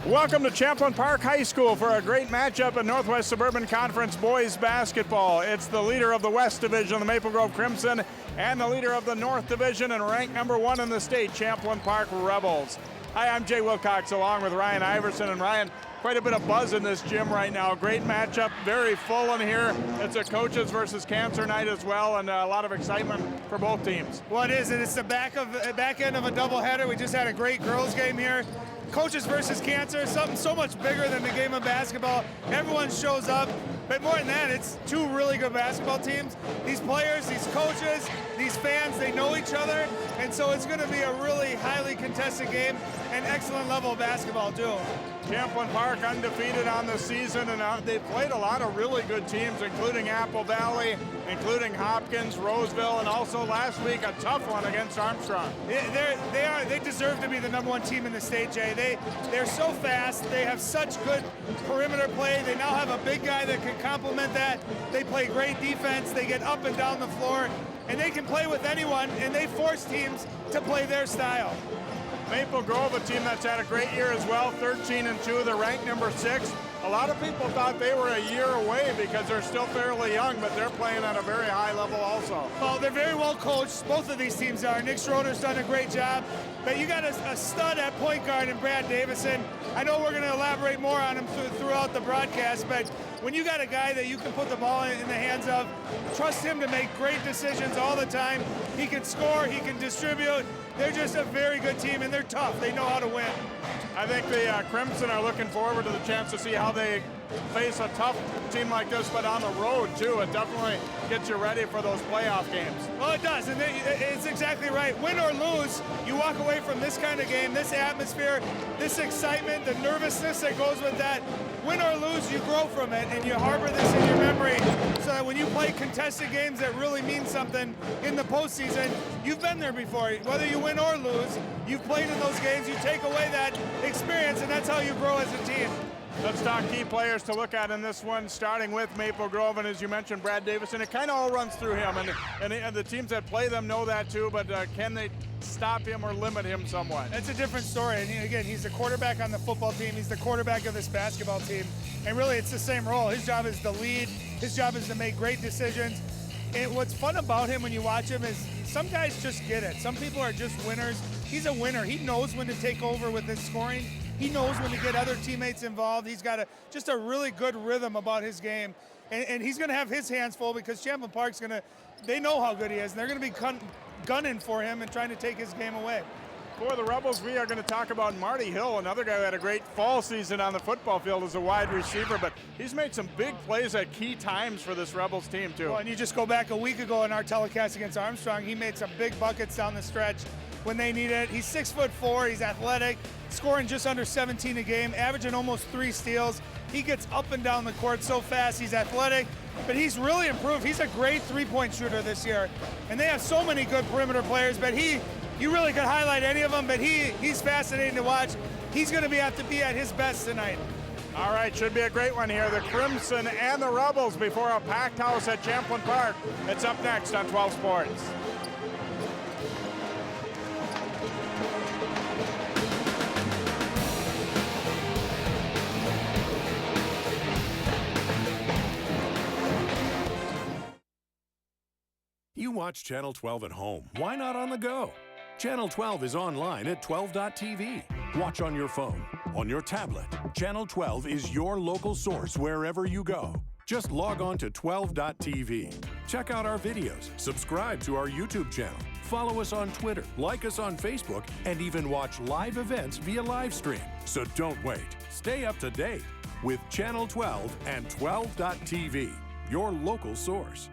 Welcome to Champlin Park High School for a great matchup in Northwest Suburban Conference boys basketball. It's the leader of the West Division, the Maple Grove Crimson, and the leader of the North Division and ranked #1 in the state, Champlin Park Rebels. Hi, I'm Jay Wilcox along with Ryan Iverson. And Ryan, quite a bit of buzz in this gym right now. Great matchup, very full in here. It's a coaches versus cancer night as well, and a lot of excitement for both teams. Well, it is, and it's the back end of a doubleheader. We just had a great girls game here. Coaches versus cancer, something so much bigger than the game of basketball. Everyone shows up, but more than that, it's two really good basketball teams. These players, these coaches, these fans, they know each other, and so it's going to be a really highly contested game and excellent level of basketball too. Champlin Park undefeated on the season, and they've played a lot of really good teams, including Apple Valley, including Hopkins, Roseville, and also last week a tough one against Armstrong. They deserve to be the #1 team in the state, Jay. They're so fast. They have such good perimeter play. They now have a big guy that can complement that. They play great defense. They get up and down the floor, and they can play with anyone, and they force teams to play their style. Maple Grove, a team that's had a great year as well, 13-2. They're ranked #6. A lot of people thought they were a year away because they're still fairly young, but they're playing at a very high level also. Well, they're very well coached. Both of these teams are. Nick Schroeder's done a great job, but you got a stud at point guard in Brad Davison. I know we're going to elaborate more on him throughout the broadcast, but when you got a guy that you can put the ball in the hands of, trust him to make great decisions all the time. He can score, he can distribute. They're just a very good team, and they're tough. They know how to win. I think the Crimson are looking forward to the chance to see how they face a tough team like this, but on the road too. It definitely gets you ready for those playoff games. Well, it does, and it's exactly right. Win or lose, you walk away from this kind of game, this atmosphere, this excitement, the nervousness that goes with that. Win or lose, you grow from it, and you harbor this in your memory so that when you play contested games that really mean something in the postseason, you've been there before. Whether you win or lose, you've played in those games, you take away that experience, and that's how you grow as a team. Let's talk key players to look at in this one, starting with Maple Grove, and as you mentioned, Brad Davison. It kind of all runs through him, and the teams that play them know that too, but can they stop him or limit him somewhat? That's a different story, and again, he's the quarterback on the football team, he's the quarterback of this basketball team, and really it's the same role. His job is to lead, his job is to make great decisions, and what's fun about him when you watch him is some guys just get it. Some people are just winners. He's a winner. He knows when to take over with his scoring. He knows when to get other teammates involved. He's got just a really good rhythm about his game. And he's going to have his hands full because Champlin Park's they know how good he is, and they're going to be gunning for him and trying to take his game away. For the Rebels, we are going to talk about Marty Hill, another guy who had a great fall season on the football field as a wide receiver, but he's made some big plays at key times for this Rebels team too. Well, and you just go back a week ago in our telecast against Armstrong, he made some big buckets down the stretch when they needed it. He's 6'4", he's athletic, scoring just under 17 a game, averaging almost 3 steals. He gets up and down the court so fast, he's athletic, but he's really improved. He's a great three-point shooter this year. And they have so many good perimeter players, but you really could highlight any of them, but he's fascinating to watch. He's going to have to be at his best tonight. All right, should be a great one here. The Crimson and the Rebels before a packed house at Champlin Park. It's up next on 12 Sports. You watch Channel 12 at home. Why not on the go? Channel 12 is online at 12.tv. Watch on your phone, on your tablet. Channel 12 is your local source wherever you go. Just log on to 12.tv. Check out our videos, subscribe to our YouTube channel, follow us on Twitter, like us on Facebook, and even watch live events via live stream. So don't wait. Stay up to date with Channel 12 and 12.tv, your local source.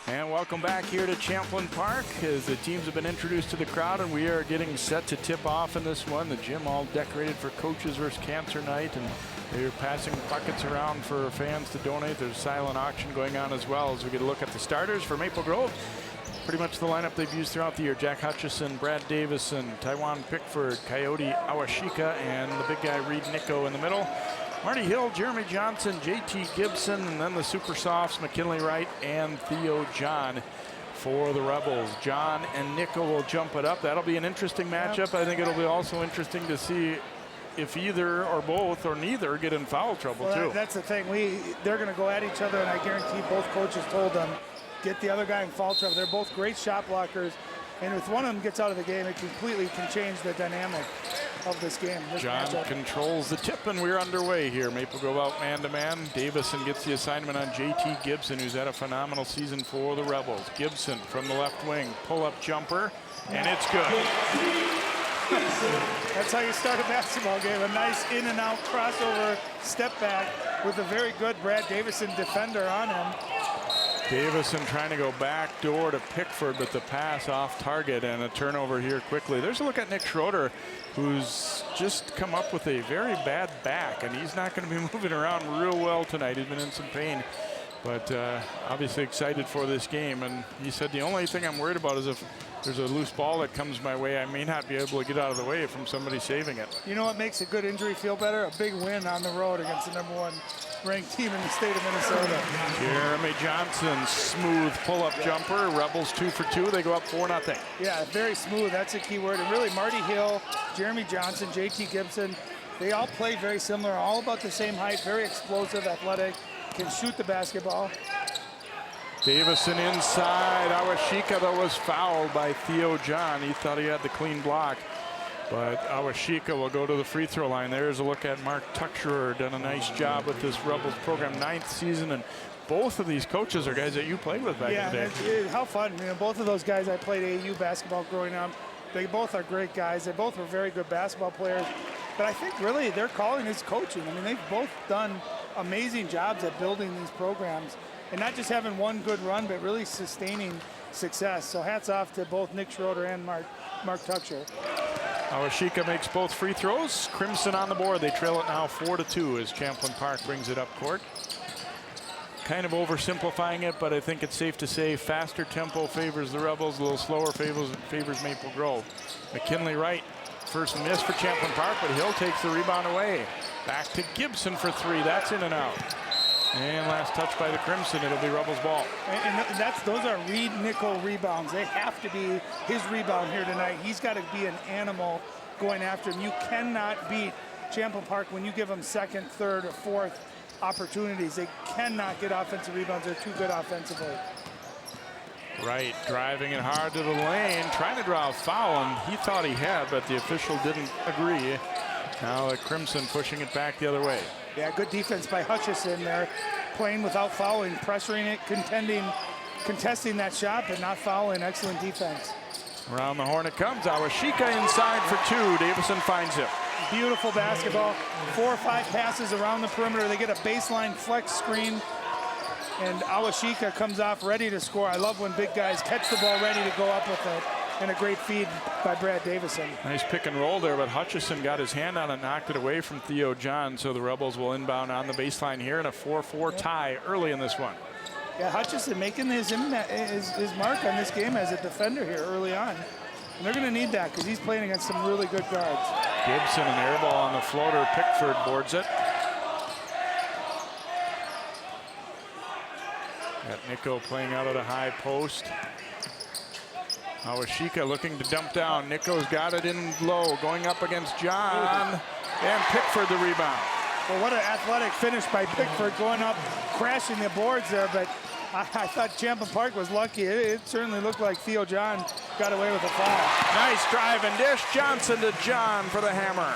And welcome back here to Champlin Park as the teams have been introduced to the crowd, and we are getting set to tip off in this one. The gym all decorated for coaches versus cancer night, and they're passing buckets around for fans to donate. There's a silent auction going on as well as we get a look at the starters for Maple Grove. Pretty much the lineup they've used throughout the year. Jack Hutchison, Brad Davison, Taiwan Pickford, Coyote Awashika, and the big guy Reed Nico in the middle. Marty Hill, Jeremy Johnson, JT Gibson, and then the super softs, McKinley Wright and Theo John. for the Rebels. John and Nico will jump it up. That'll be an interesting matchup. I think it'll be also interesting to see if either or both or neither get in foul trouble too. That's the thing. They're going to go at each other, and I guarantee both coaches told them, get the other guy in foul trouble. They're both great shot blockers, and if one of them gets out of the game, it completely can change the dynamic of this game. John controls the tip, and we're underway here. Maple go out man-to-man. Davison gets the assignment on JT Gibson, who's had a phenomenal season for the Rebels. Gibson from the left wing, pull-up jumper, and it's good. That's how you start a basketball game. A nice in-and-out crossover step back with a very good Brad Davison defender on him. Davison trying to go back door to Pickford, but the pass off target and a turnover here quickly. There's a look at Nick Schroeder, who's just come up with a very bad back, and he's not going to be moving around real well tonight. He's been in some pain, but obviously excited for this game. And he said, the only thing I'm worried about is if there's a loose ball that comes my way, I may not be able to get out of the way from somebody saving it. You know what makes a good injury feel better? A big win on the road against the #1 ranked team in the state of Minnesota. Jeremy Johnson, smooth pull-up jumper. Rebels 2 for 2. They go up 4-0. Yeah, very smooth. That's a key word. And really, Marty Hill, Jeremy Johnson, JT Gibson, they all play very similar, all about the same height, very explosive, athletic, can shoot the basketball. Davison inside. Awashika, though, was fouled by Theo John. He thought he had the clean block, but Awashika will go to the free throw line. There's a look at Mark Tuxerer. Done a nice job with this Rebels program, 9th season, and both of these coaches are guys that you played with back in the day. How fun. You know, both of those guys, I played AAU basketball growing up. They both are great guys. They both were very good basketball players. But I think really their calling is coaching. I mean, they've both done amazing jobs at building these programs and not just having one good run, but really sustaining success. So hats off to both Nick Schroeder and Mark Tuxerer. Awashika makes both free throws. Crimson on the board. They trail it now 4-2 as Champlin Park brings it up court. Kind of oversimplifying it, but I think it's safe to say faster tempo favors the Rebels, a little slower favors Maple Grove. McKinley Wright, first miss for Champlin Park, but Hill takes the rebound away. Back to Gibson for 3. That's in and out. And last touch by the Crimson. It'll be Rebels ball. And those are Reed Nickel rebounds. They have to be his rebound here tonight. He's got to be an animal going after him. You cannot beat Champlin Park when you give them second, third, or fourth opportunities. They cannot get offensive rebounds. They're too good offensively. Right, driving it hard to the lane, trying to draw a foul, and he thought he had, but the official didn't agree. Now the Crimson pushing it back the other way. Yeah, good defense by Hutchison there, playing without fouling, pressuring it, contesting that shot, but not fouling. Excellent defense. Around the horn it comes. Awashika inside for 2. Davison finds him. Beautiful basketball. 4 or 5 passes around the perimeter. They get a baseline flex screen, and Awashika comes off ready to score. I love when big guys catch the ball ready to go up with it. And a great feed by Brad Davison. Nice pick and roll there, but Hutchison got his hand on it, knocked it away from Theo John, so the Rebels will inbound on the baseline here in a 4-4 tie early in this one. Yeah, Hutchison making his mark on this game as a defender here early on. And they're going to need that because he's playing against some really good guards. Gibson, an air ball on the floater. Pickford boards it. Got Nico playing out of the high post. Awashika looking to dump down. Nico's got it in low, going up against John. And Pickford the rebound. Well, what an athletic finish by Pickford, going up, crashing the boards there. But I thought Champlin Park was lucky. It certainly looked like Theo John got away with a foul. Nice drive and dish. Johnson to John for the hammer.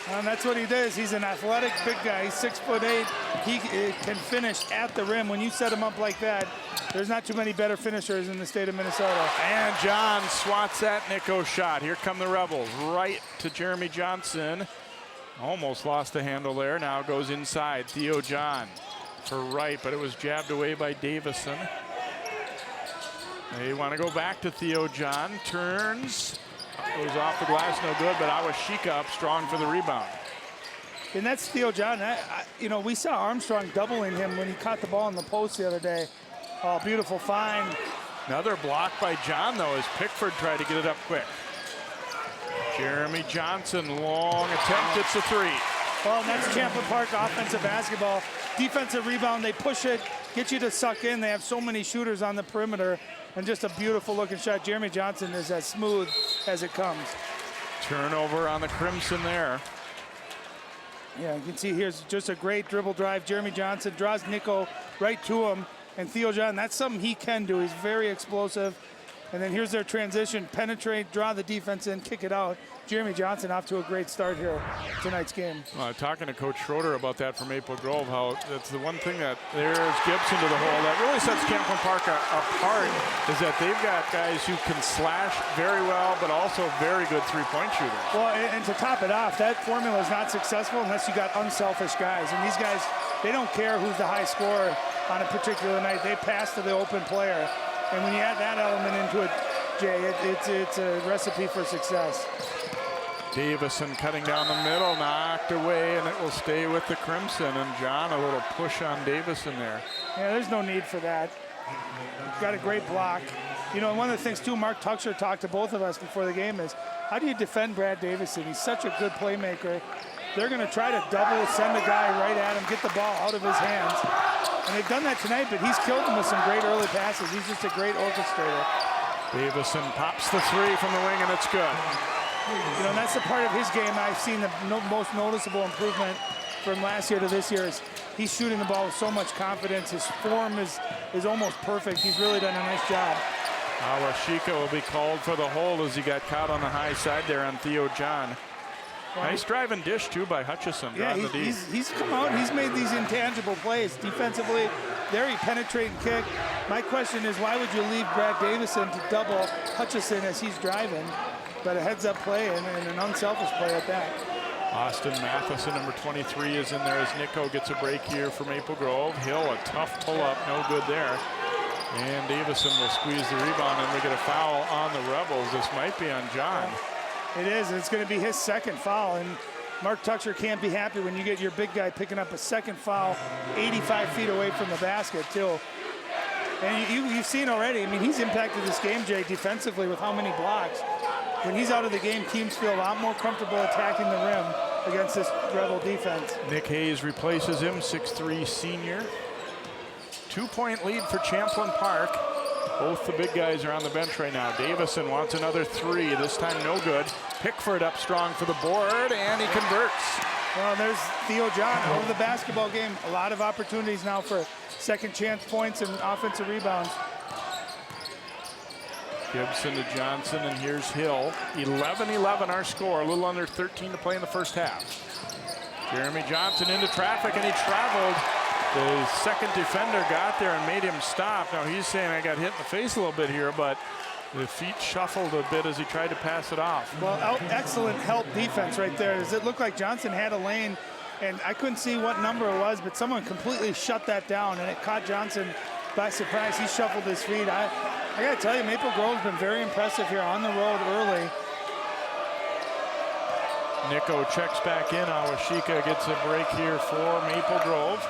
And that's what he does. He's an athletic big guy. He's 6'8". He can finish at the rim. When you set him up like that, there's not too many better finishers in the state of Minnesota. And John swats that Nico shot. Here come the Rebels. Right to Jeremy Johnson. Almost lost the handle there. Now goes inside. Theo John for Wright, but it was jabbed away by Davison. They want to go back to Theo John. Turns. Goes off the glass, no good, but Awashika up strong for the rebound. And that's Theo John. You know, we saw Armstrong doubling him when he caught the ball in the post the other day. Oh, beautiful find. Another block by John, though, as Pickford tried to get it up quick. Jeremy Johnson, long attempt, it's a 3. Well, and that's Champlin Park offensive basketball. Defensive rebound, they push it, get you to suck in. They have so many shooters on the perimeter, and just a beautiful looking shot. Jeremy Johnson is as smooth as it comes. Turnover on the Crimson there. Yeah, you can see here's just a great dribble drive. Jeremy Johnson draws Nico right to him. And Theo John, that's something he can do. He's very explosive. And then here's their transition, penetrate, draw the defense in, kick it out. Jeremy Johnson off to a great start here tonight's game. Talking to Coach Schroeder about that from Maple Grove, how that's the one thing that there's Gibson to the hole. That really sets Champlin Park apart, is that they've got guys who can slash very well, but also very good three-point shooters. Well, and to top it off, that formula is not successful unless you got unselfish guys. And these guys, they don't care who's the high scorer on a particular night. They pass to the open player. And when you add that element into it, Jay, it's a recipe for success. Davison cutting down the middle, knocked away, and it will stay with the Crimson. And John, a little push on Davison there. Yeah, there's no need for that. Got a great block. You know, one of the things, too, Mark Tuxer talked to both of us before the game is, how do you defend Brad Davison? He's such a good playmaker. They're going to try to double, send a guy right at him, get the ball out of his hands. And they've done that tonight, but he's killed them with some great early passes. He's just a great orchestrator. Davison pops the three from the wing, and it's good. You know, and that's the part of his game I've seen the most noticeable improvement from last year to this year is he's shooting the ball with so much confidence. His form is almost perfect. He's really done a nice job. Awashika will be called for the hold as he got caught on the high side there on Theo John. Nice drive and dish, too, by Hutchison. Yeah, he's come out and he's made these intangible plays. Defensively, there he penetrate and kick. My question is, why would you leave Brad Davison to double Hutchison as he's driving? But a heads-up play and an unselfish play at that. Austin Matheson, number 23, is in there as Nico gets a break here for Maple Grove. Hill, a tough pull-up, no good there. And Davison will squeeze the rebound, and we get a foul on the Rebels. This might be on John. It is. It's going to be his second foul, and Mark Tuxer can't be happy when you get your big guy picking up a second foul 85 feet away from the basket, too. And you've seen already, I mean, he's impacted this game, Jay, defensively with how many blocks. When he's out of the game, teams feel a lot more comfortable attacking the rim against this Rebel defense. Nick Hayes replaces him, 6'3" senior. 2-point lead for Champlin Park. Both the big guys are on the bench right now. Davison wants another three, this time no good. Pickford up strong for the board, and he converts. Well, there's Theo John out of the basketball game. A lot of opportunities now for second chance points and offensive rebounds. Gibson to Johnson, and here's Hill. 11-11 our score, a little under 13 to play in the first half. Jeremy Johnson into traffic, and he traveled. The second defender got there and made him stop. Now he's saying I got hit in the face a little bit here, but the feet shuffled a bit as he tried to pass it off. Well, excellent help defense right there. It looked like Johnson had a lane, and I couldn't see what number it was, but someone completely shut that down, and it caught Johnson by surprise. He shuffled his feet. I got to tell you, Maple Grove's been very impressive here on the road early. Nico checks back in. Awashika gets a break here for Maple Grove.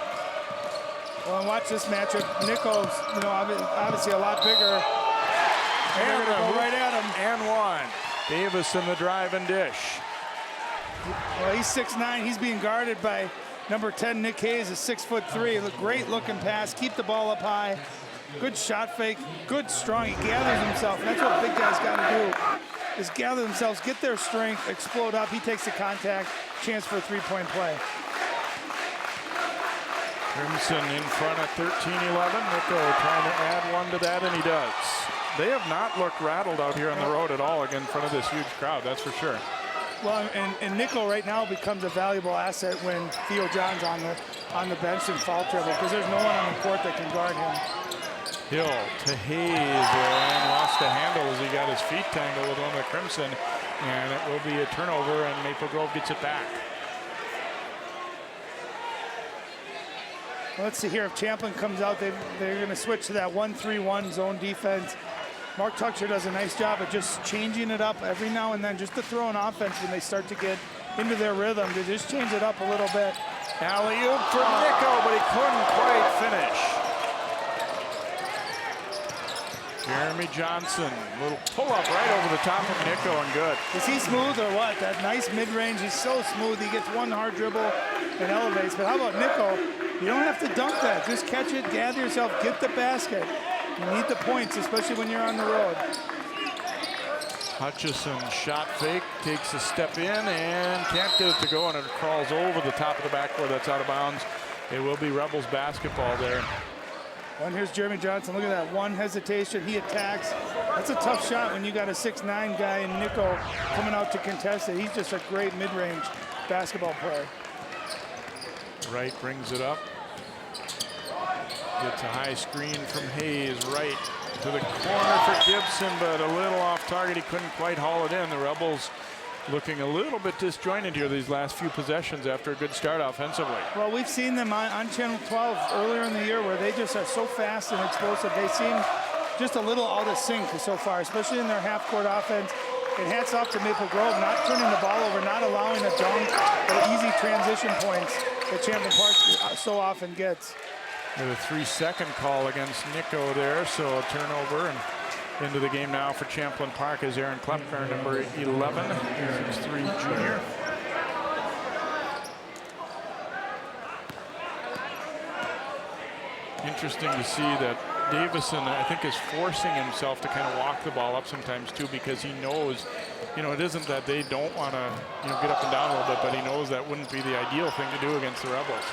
Well, and watch this matchup. Nico's, you know, obviously a lot bigger. And they're going to go right at him. And one. Davison the drive and dish. Well, he's 6'9". He's being guarded by number 10, Nick Hayes, is 6'3". Great looking pass. Keep the ball up high. Good shot fake. Good strong. He gathers himself. And that's what big guys got to do, is gather themselves, get their strength, explode up. He takes the contact. Chance for a three-point play. Crimson in front at 13-11. Nico trying to add one to that, and he does. They have not looked rattled out here on the road at all in front of this huge crowd, that's for sure. Well, and Nico right now becomes a valuable asset when Theo John's on the bench in foul trouble, because there's no one on the court that can guard him. Hill to Hayes, and lost the handle as he got his feet tangled with one of the Crimson, and it will be a turnover, and Maple Grove gets it back. Let's see here, if Champlin comes out, they're going to switch to that 1-3-1 zone defense. Mark Tuxer does a nice job of just changing it up every now and then, just to throw an offense when they start to get into their rhythm, to just change it up a little bit. Alley-oop for Nico, but he couldn't quite finish. Jeremy Johnson, little pull-up right over the top of Nico and good. Is he smooth or what? That nice mid-range, he's so smooth. He gets one hard dribble and elevates. But how about Nico? You don't have to dunk that. Just catch it, gather yourself, get the basket. You need the points, especially when you're on the road. Hutchison shot fake, takes a step in and can't get it to go, and it crawls over the top of the backboard. That's out of bounds. It will be Rebels basketball there. And here's Jeremy Johnson. Look at that one hesitation. He attacks. That's a tough shot when you got a 6'9" guy in Nico coming out to contest it. He's just a great mid-range basketball player. Wright brings it up. Gets a high screen from Hayes. Wright to the corner for Gibson, but a little off target. He couldn't quite haul it in. The Rebels looking a little bit disjointed here these last few possessions after a good start offensively. Well, we've seen them on Channel 12 earlier in the year where they just are so fast and explosive. They seem just a little out of sync so far, especially in their half-court offense. And hats off to Maple Grove, not turning the ball over, not allowing a dunk or easy transition points that Champlin Park so often gets. With a 3-second call against Nico there, so a turnover and into the game now for Champlin Park is Aaron Klepner, number 11, 6'3" junior. Interesting to see that Davison, I think, is forcing himself to kind of walk the ball up sometimes too, because he knows, it isn't that they don't want to, get up and down a little bit, but he knows that wouldn't be the ideal thing to do against the Rebels.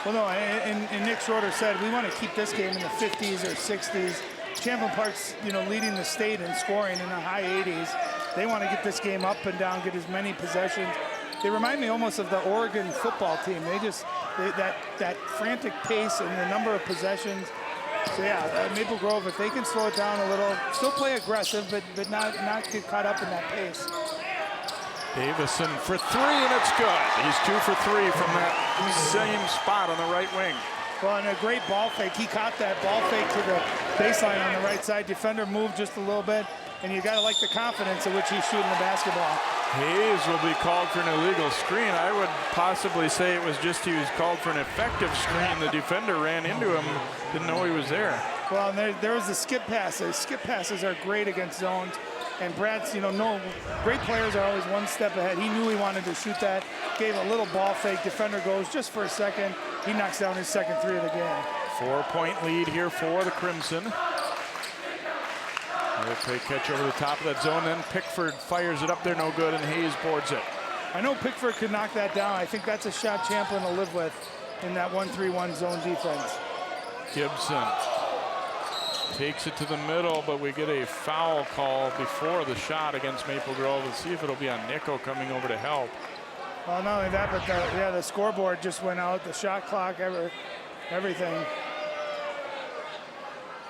Well, no, and Nick Schroeder said we want to keep this game in the 50s or 60s. Champlin Park's, leading the state in scoring in the high 80s. They want to get this game up and down, get as many possessions. They remind me almost of the Oregon football team. That frantic pace and the number of possessions. So yeah, Maple Grove, if they can slow it down a little, still play aggressive, but not get caught up in that pace. Davison for three, and it's good. He's 2 for 3 from that same spot on the right wing. Well, and a great ball fake. He caught that ball fake to the baseline on the right side. Defender moved just a little bit, and you got to like the confidence in which he's shooting the basketball. Hayes will be called for an illegal screen. I would possibly say it was just he was called for an effective screen. The defender ran into him, didn't know he was there. Well, and there was the skip passes. Skip passes are great against zones. And Brad's, great players are always one step ahead. He knew he wanted to shoot that, gave a little ball fake. Defender goes just for a second. He knocks down his second 3 of the game. 4-point lead here for the Crimson. They play catch over the top of that zone. Then Pickford fires it up there, no good, and Hayes boards it. I know Pickford could knock that down. I think that's a shot Champlin will live with in that 1-3-1 zone defense. Gibson takes it to the middle, but we get a foul call before the shot against Maple Grove. Let's see if it'll be on Nico coming over to help. Well, not only that, but the scoreboard just went out, the shot clock, everything.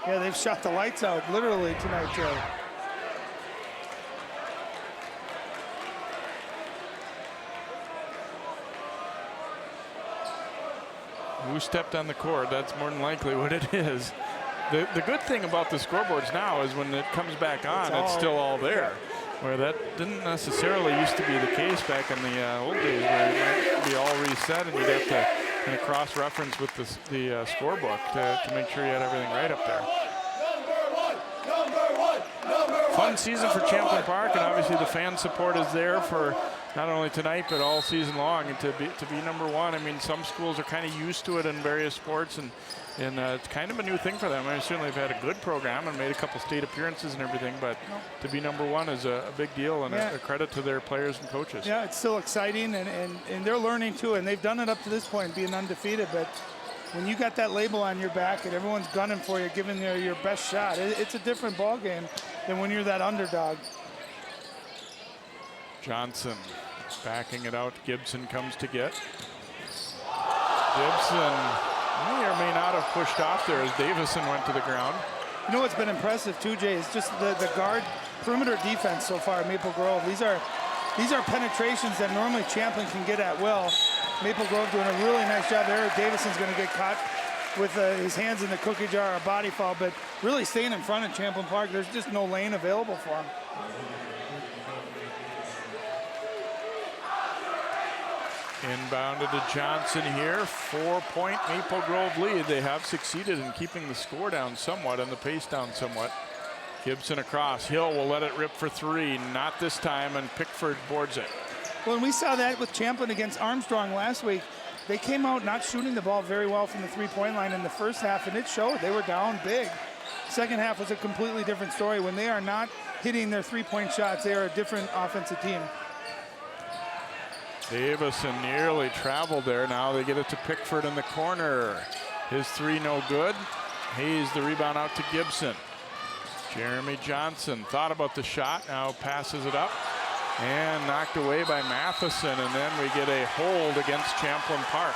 Yeah, they've shot the lights out literally tonight, Joe. Who stepped on the court? That's more than likely what it is. The good thing about the scoreboards now is when it comes back on, it's still all there. Where that didn't necessarily used to be the case back in the old days, where it might be all reset and you'd have to kind of cross-reference with the scorebook to make sure you had everything right up there. Fun season for Champlin Park, and obviously the fan support is there for not only tonight but all season long. And to be number one, I mean, some schools are kind of used to it in various sports, and it's kind of a new thing for them. I mean, certainly they've had a good program and made a couple state appearances and everything, but to be number one is a big deal and a credit to their players and coaches. Yeah, it's still exciting, and they're learning too, and they've done it up to this point, being undefeated, but when you got that label on your back and everyone's gunning for you, giving your best shot, it's a different ball game than when you're that underdog. Johnson backing it out. Gibson comes to get. Gibson may or may not have pushed off there as Davison went to the ground. You know what's been impressive too, Jay, is just the guard perimeter defense so far at Maple Grove. These are penetrations that normally Champlin can get at will. Maple Grove doing a really nice job there. Davison's going to get caught with his hands in the cookie jar, a body foul, but really staying in front of Champlin Park. There's just no lane available for him. Inbounded to Johnson here. 4-point Maple Grove lead. They have succeeded in keeping the score down somewhat and the pace down somewhat. Gibson across. Hill will let it rip for three. Not this time, and Pickford boards it. Well, and we saw that with Champlin against Armstrong last week. They came out not shooting the ball very well from the three-point line in the first half, and it showed. They were down big. Second half was a completely different story. When they are not hitting their three-point shots, they are a different offensive team. Davison nearly traveled there. Now they get it to Pickford in the corner. His three no good. Hayes the rebound out to Gibson. Jeremy Johnson thought about the shot, now passes it up and knocked away by Matheson, and then we get a hold against Champlin Park.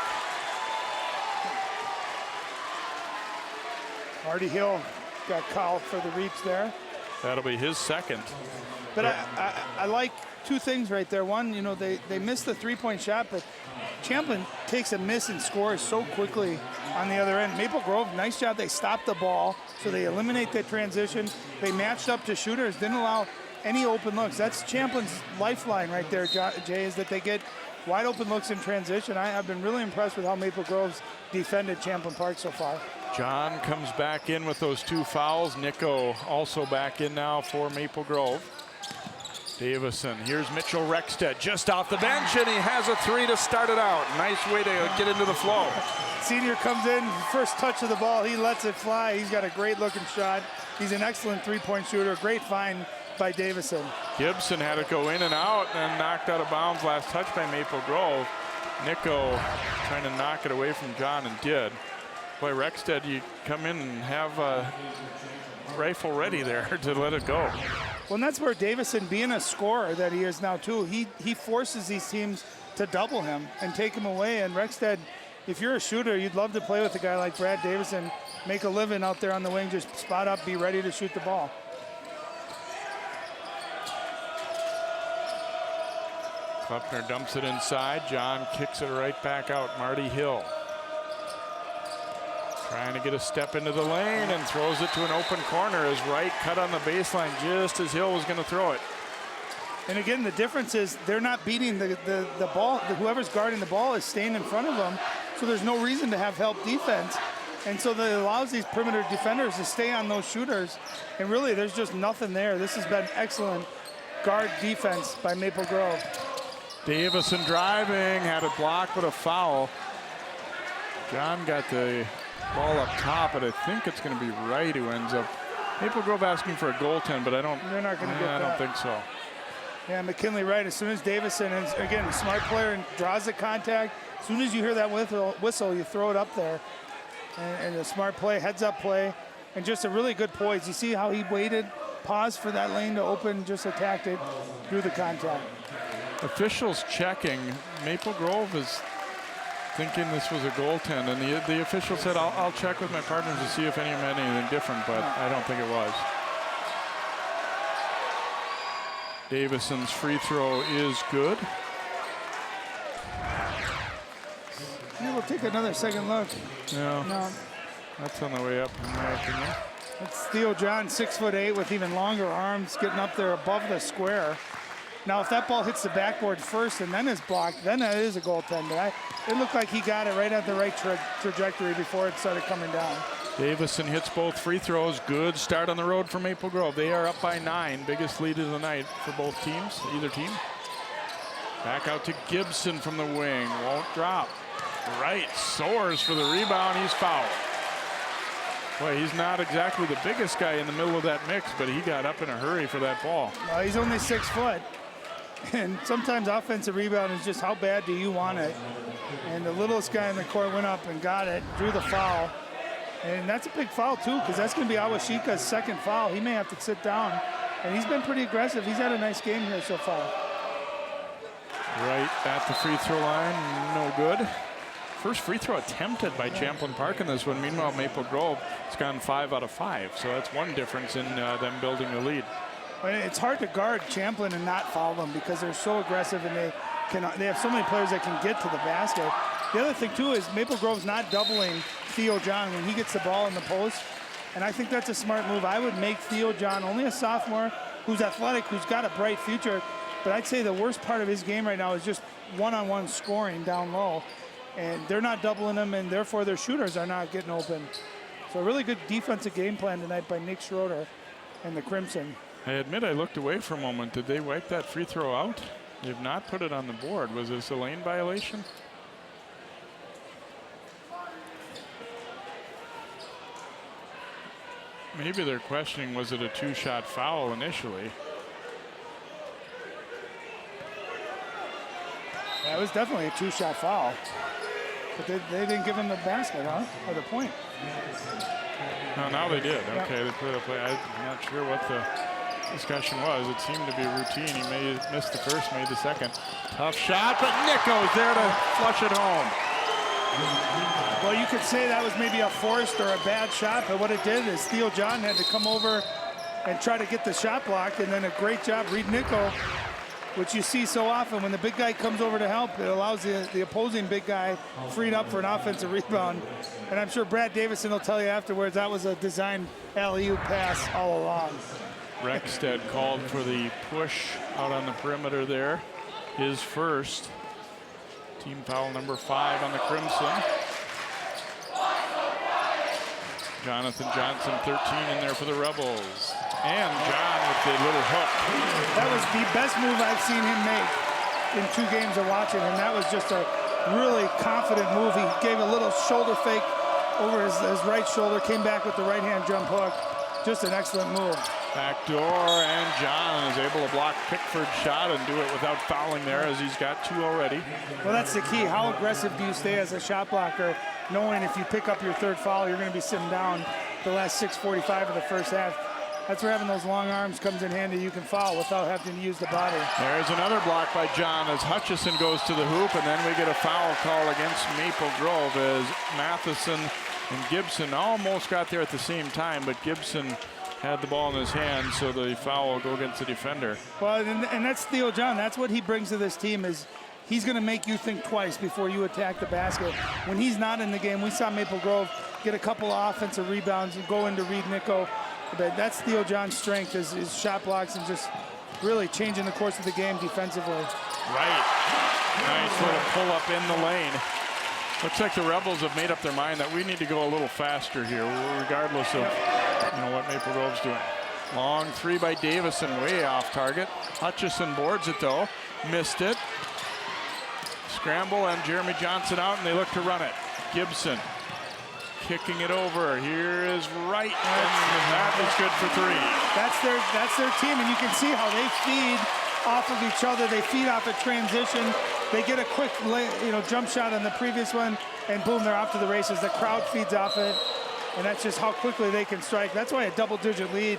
Marty Hill got called for the reach there. That'll be his second. But I like two things right there. One, you know, they missed the three-point shot, but Champlin takes a miss and scores so quickly on the other end. Maple Grove, nice job. They stopped the ball, so they eliminate that transition. They matched up to shooters, didn't allow any open looks. That's Champlin's lifeline right there, Jay, is that they get wide open looks in transition. I've been really impressed with how Maple Grove's defended Champlin Park so far. John comes back in with those two fouls. Nico also back in now for Maple Grove. Davison, here's Mitchell Rexted just off the bench, and he has a three to start it out. Nice way to get into the flow. Senior comes in, first touch of the ball, he lets it fly. He's got a great looking shot. He's an excellent three-point shooter. Great find by Davison. Gibson had it go in and out and knocked out of bounds. Last touch by Maple Grove. Nico trying to knock it away from John and did. Boy, Rexted, you come in and have a rifle ready there to let it go. Well, and that's where Davison, being a scorer that he is now too, he forces these teams to double him and take him away. And Rexted, if you're a shooter, you'd love to play with a guy like Brad Davison, make a living out there on the wing, just spot up, be ready to shoot the ball. Kleppner dumps it inside. John kicks it right back out. Marty Hill trying to get a step into the lane and throws it to an open corner. As Wright cut on the baseline just as Hill was going to throw it. And again, the difference is they're not beating the ball. Whoever's guarding the ball is staying in front of them, so there's no reason to have help defense. And so that allows these perimeter defenders to stay on those shooters. And really, there's just nothing there. This has been excellent guard defense by Maple Grove. Davison driving, had it blocked, but a foul. John got the ball up top, but I think it's going to be Wright who ends up. Maple Grove asking for a goaltend, but they're not going to get that. I don't think so. Yeah, McKinley Wright, as soon as Davison, and again, a smart player and draws the contact, as soon as you hear that whistle, you throw it up there. And a smart play, heads up play, and just a really good poise. You see how he waited, paused for that lane to open, just attacked it, through the contact. Officials checking. Maple Grove is thinking this was a goaltend, and the official said, I'll check with my partners to see if any of them had anything different, but I don't think it was. Davison's free throw is good. Yeah, we'll take another second look. Yeah, no. That's on the way up, in my opinion. It's Theo John, 6'8", with even longer arms, getting up there above the square. Now, if that ball hits the backboard first and then is blocked, then that is a goaltender. It looked like he got it right at the right trajectory before it started coming down. Davison hits both free throws. Good start on the road for Maple Grove. They are up by 9. Biggest lead of the night for both teams, either team. Back out to Gibson from the wing. Won't drop. Wright soars for the rebound. He's fouled. Boy, he's not exactly the biggest guy in the middle of that mix, but he got up in a hurry for that ball. He's only 6 foot. And sometimes offensive rebound is just how bad do you want it. And the littlest guy in the court went up and got it, drew the foul. And that's a big foul, too, because that's going to be Awashika's second foul. He may have to sit down. And he's been pretty aggressive. He's had a nice game here so far. Right at the free throw line, no good. First free throw attempted by Champlin Park in this one. Meanwhile, Maple Grove has gone 5 out of 5. So that's one difference in them building the lead. It's hard to guard Champlin and not foul them because they're so aggressive and they have so many players that can get to the basket. The other thing, too, is Maple Grove's not doubling Theo John when he gets the ball in the post. And I think that's a smart move. I would make Theo John only a sophomore who's athletic, who's got a bright future. But I'd say the worst part of his game right now is just one-on-one scoring down low. And they're not doubling him, and therefore their shooters are not getting open. So a really good defensive game plan tonight by Nick Schroeder. and the Crimson. I admit I looked away for a moment. Did they wipe that free throw out? They've not put it on the board. Was this a lane violation? Maybe they're questioning, was it a 2-shot foul initially? Yeah, it was definitely a 2-shot foul. But they didn't give him the basket, huh? Or the point. No, now they did. Okay, they put it play. I'm not sure what the discussion was. It seemed to be routine. He may have missed the first, made the second. Tough shot, but Nico's there to flush it home. Well, you could say that was maybe a forced or a bad shot, but what it did is Theo John had to come over and try to get the shot blocked, and then a great job, Reed Nico, which you see so often when the big guy comes over to help. It allows the opposing big guy freed up for an offensive rebound. And I'm sure Brad Davison will tell you afterwards that was a designed alley-oop pass all along. Rexted called for the push out on the perimeter there. His first. Team foul number 5 on the Crimson. Jonathan Johnson, 13 in there for the Rebels. And John with the little hook. That was the best move I've seen him make in 2 games of watching him. That was just a really confident move. He gave a little shoulder fake over his right shoulder, came back with the right-hand jump hook. Just an excellent move. Back door, and John is able to block Pickford's shot and do it without fouling there, as he's got 2 already. Well, that's the key. How aggressive do you stay as a shot blocker, knowing if you pick up your 3rd foul, you're going to be sitting down the last 6:45 of the first half. That's where having those long arms comes in handy. You can foul without having to use the body. There's another block by John as Hutchison goes to the hoop, and then we get a foul call against Maple Grove as Matheson and Gibson almost got there at the same time, but Gibson had the ball in his hand, so the foul will go against the defender. Well, and that's Theo John. That's what he brings to this team, is he's going to make you think twice before you attack the basket. When he's not in the game, we saw Maple Grove get a couple of offensive rebounds and go into Reed Nico. But that's Theo John's strength, is shot blocks and just really changing the course of the game defensively. Right. Nice little pull up in the lane. Looks like the Rebels have made up their mind that we need to go a little faster here, regardless of what Maple Grove's doing. Long 3 by Davison, way off target. Hutchison boards it though, missed it. Scramble and Jeremy Johnson out, and they look to run it. Gibson kicking it over. Here is Wright, and that is good for 3. That's their team, and you can see how they feed off of each other. They feed off a transition. They get a quick jump shot on the previous one, and boom, they're off to the races. The crowd feeds off it, and that's just how quickly they can strike. That's why a double-digit lead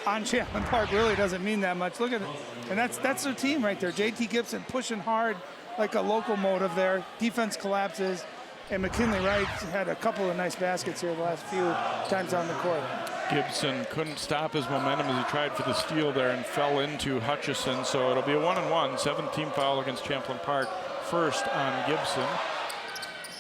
on Champlin Park really doesn't mean that much. Look at it, and that's their team right there. JT Gibson pushing hard like a locomotive there. Defense collapses, and McKinley Wright had a couple of nice baskets here the last few times on the court. Gibson couldn't stop his momentum as he tried for the steal there and fell into Hutchison. So it'll be a 1-and-1, 7th team foul against Champlin Park. First on Gibson.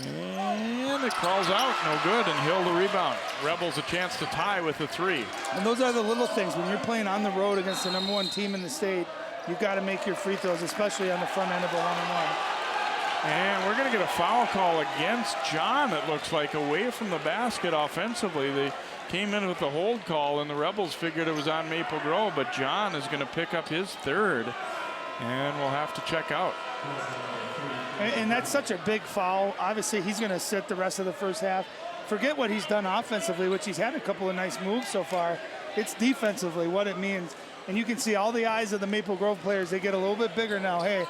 And it crawls out, no good, and Hill the rebound. Rebels a chance to tie with the 3. And those are the little things. When you're playing on the road against the #1 team in the state, you've got to make your free throws, especially on the front end of a 1-and-1. And we're going to get a foul call against John, it looks like, away from the basket offensively. They came in with the hold call, and the Rebels figured it was on Maple Grove, but John is going to pick up his 3rd, and we'll have to check out. And that's such a big foul. Obviously, he's going to sit the rest of the first half. Forget what he's done offensively, which he's had a couple of nice moves so far. It's defensively what it means. And you can see all the eyes of the Maple Grove players. They get a little bit bigger now. Hey,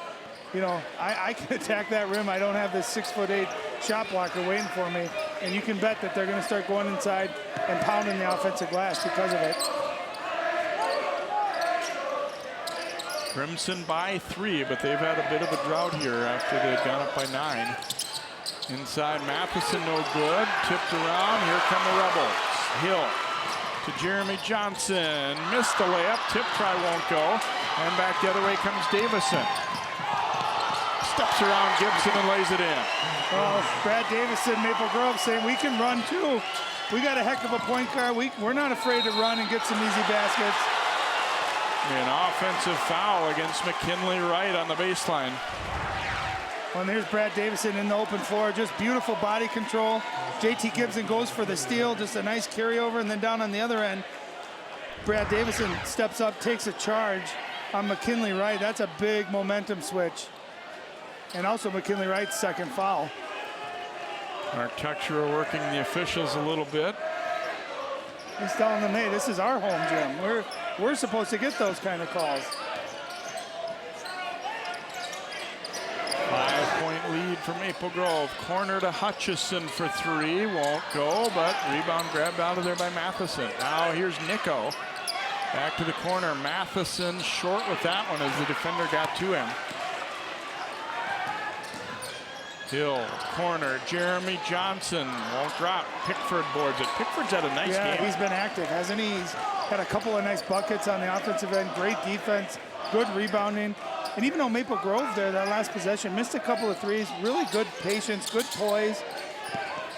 I can attack that rim. I don't have this 6'8" shot blocker waiting for me. And you can bet that they're going to start going inside and pounding the offensive glass because of it. Crimson by 3, but they've had a bit of a drought here after they'd gone up by 9. Inside Matheson, no good. Tipped around. Here come the Rebels. Hill to Jeremy Johnson. Missed the layup. Tip try won't go. And back the other way comes Davison. Steps around Gibson and lays it in. Well, Brad Davison, Maple Grove saying we can run too. We got a heck of a point guard. We're not afraid to run and get some easy baskets. An offensive foul against McKinley Wright on the baseline. Well, and there's Brad Davison in the open floor. Just beautiful body control. JT Gibson goes for the steal. Just a nice carryover. And then down on the other end, Brad Davison steps up, takes a charge on McKinley Wright. That's a big momentum switch. And also McKinley Wright's second foul. Mark Tuxera working the officials a little bit. He's telling them, hey, this is our home gym. We're supposed to get those kind of calls. 5-point lead for Maple Grove. Corner to Hutchison for three. Won't go, but rebound grabbed out of there by Matheson. Now here's Nico. Back to the corner. Matheson short with that one as the defender got to him. Hill, corner, Jeremy Johnson won't drop. Pickford boards it. Pickford's had a nice game. Yeah, he's been active, hasn't he? He's had a couple of nice buckets on the offensive end. Great defense, good rebounding. And even though Maple Grove there, that last possession, missed a couple of threes, really good patience, good poise.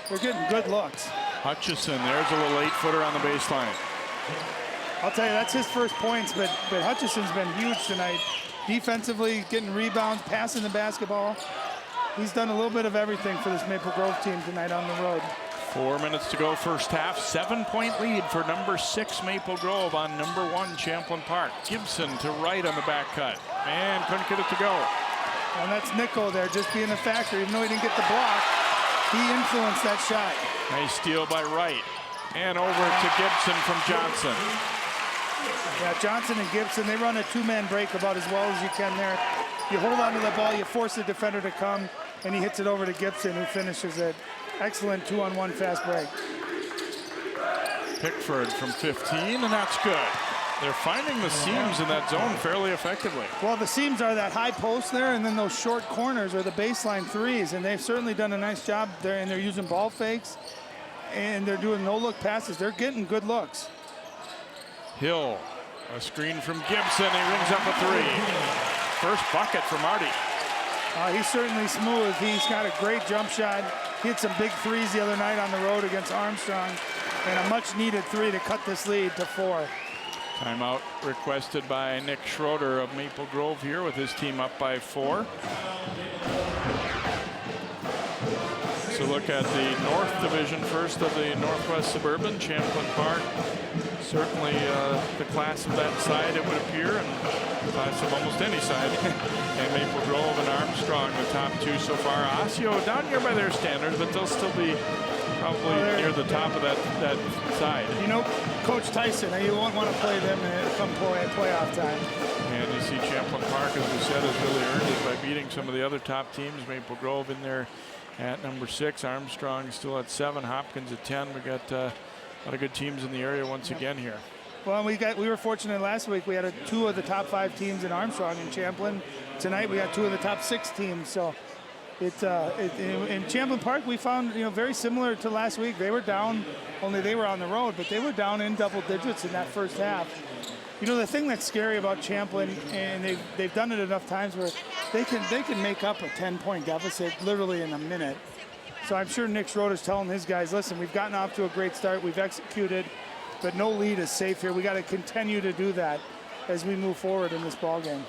They're getting good looks. Hutchison, there's a little 8-footer on the baseline. I'll tell you, that's his first points, but Hutchison's been huge tonight. Defensively, getting rebounds, passing the basketball. He's done a little bit of everything for this Maple Grove team tonight on the road. 4 minutes to go first half. 7-point lead for number 6 Maple Grove on number 1 Champlin Park. Gibson to right on the back cut. And couldn't get it to go. And that's Nico there just being a factor. Even though he didn't get the block, he influenced that shot. Nice steal by Wright. And over to Gibson from Johnson. Yeah, Johnson and Gibson, they run a two-man break about as well as you can there. You hold on to the ball, you force the defender to come, and he hits it over to Gibson, who finishes it. Excellent 2-on-1 fast break. Pickford from 15, and that's good. They're finding the seams in that zone fairly effectively. Well, the seams are that high post there, and then those short corners are the baseline threes, and they've certainly done a nice job there, and they're using ball fakes, and they're doing no-look passes. They're getting good looks. Hill, a screen from Gibson. He rings up a three. First bucket for Marty. He's certainly smooth. He's got a great jump shot. He hit some big threes the other night on the road against Armstrong, and a much-needed three to cut this lead to 4. Timeout requested by Nick Schroeder of Maple Grove here with his team up by 4. So look at the North Division first of the Northwest Suburban, Champlin Park. Certainly the class of that side, it would appear, and the class of almost any side. And Maple Grove and Armstrong, the top 2 so far. Osseo down here by their standards, but they'll still be probably near the top of that side. You know, Coach Tyson, you won't want to play them come playoff time. And you see Champlin Park, as we said, has really earned it by beating some of the other top teams. Maple Grove in there at number 6. Armstrong still at 7. Hopkins at 10. We got a lot of good teams in the area once again here. Well, we were fortunate last week. We had 2 of the top 5 teams in Armstrong and Champlin. Tonight we got 2 of the top 6 teams. So in Champlin Park we found very similar to last week. They were down, only they were on the road, but they were down in double digits in that first half. The thing that's scary about Champlin, and they've done it enough times where they can make up a 10-point deficit literally in a minute. So I'm sure Nick Schroeder's telling his guys, listen, we've gotten off to a great start, we've executed, but no lead is safe here. We got to continue to do that as we move forward in this ball game.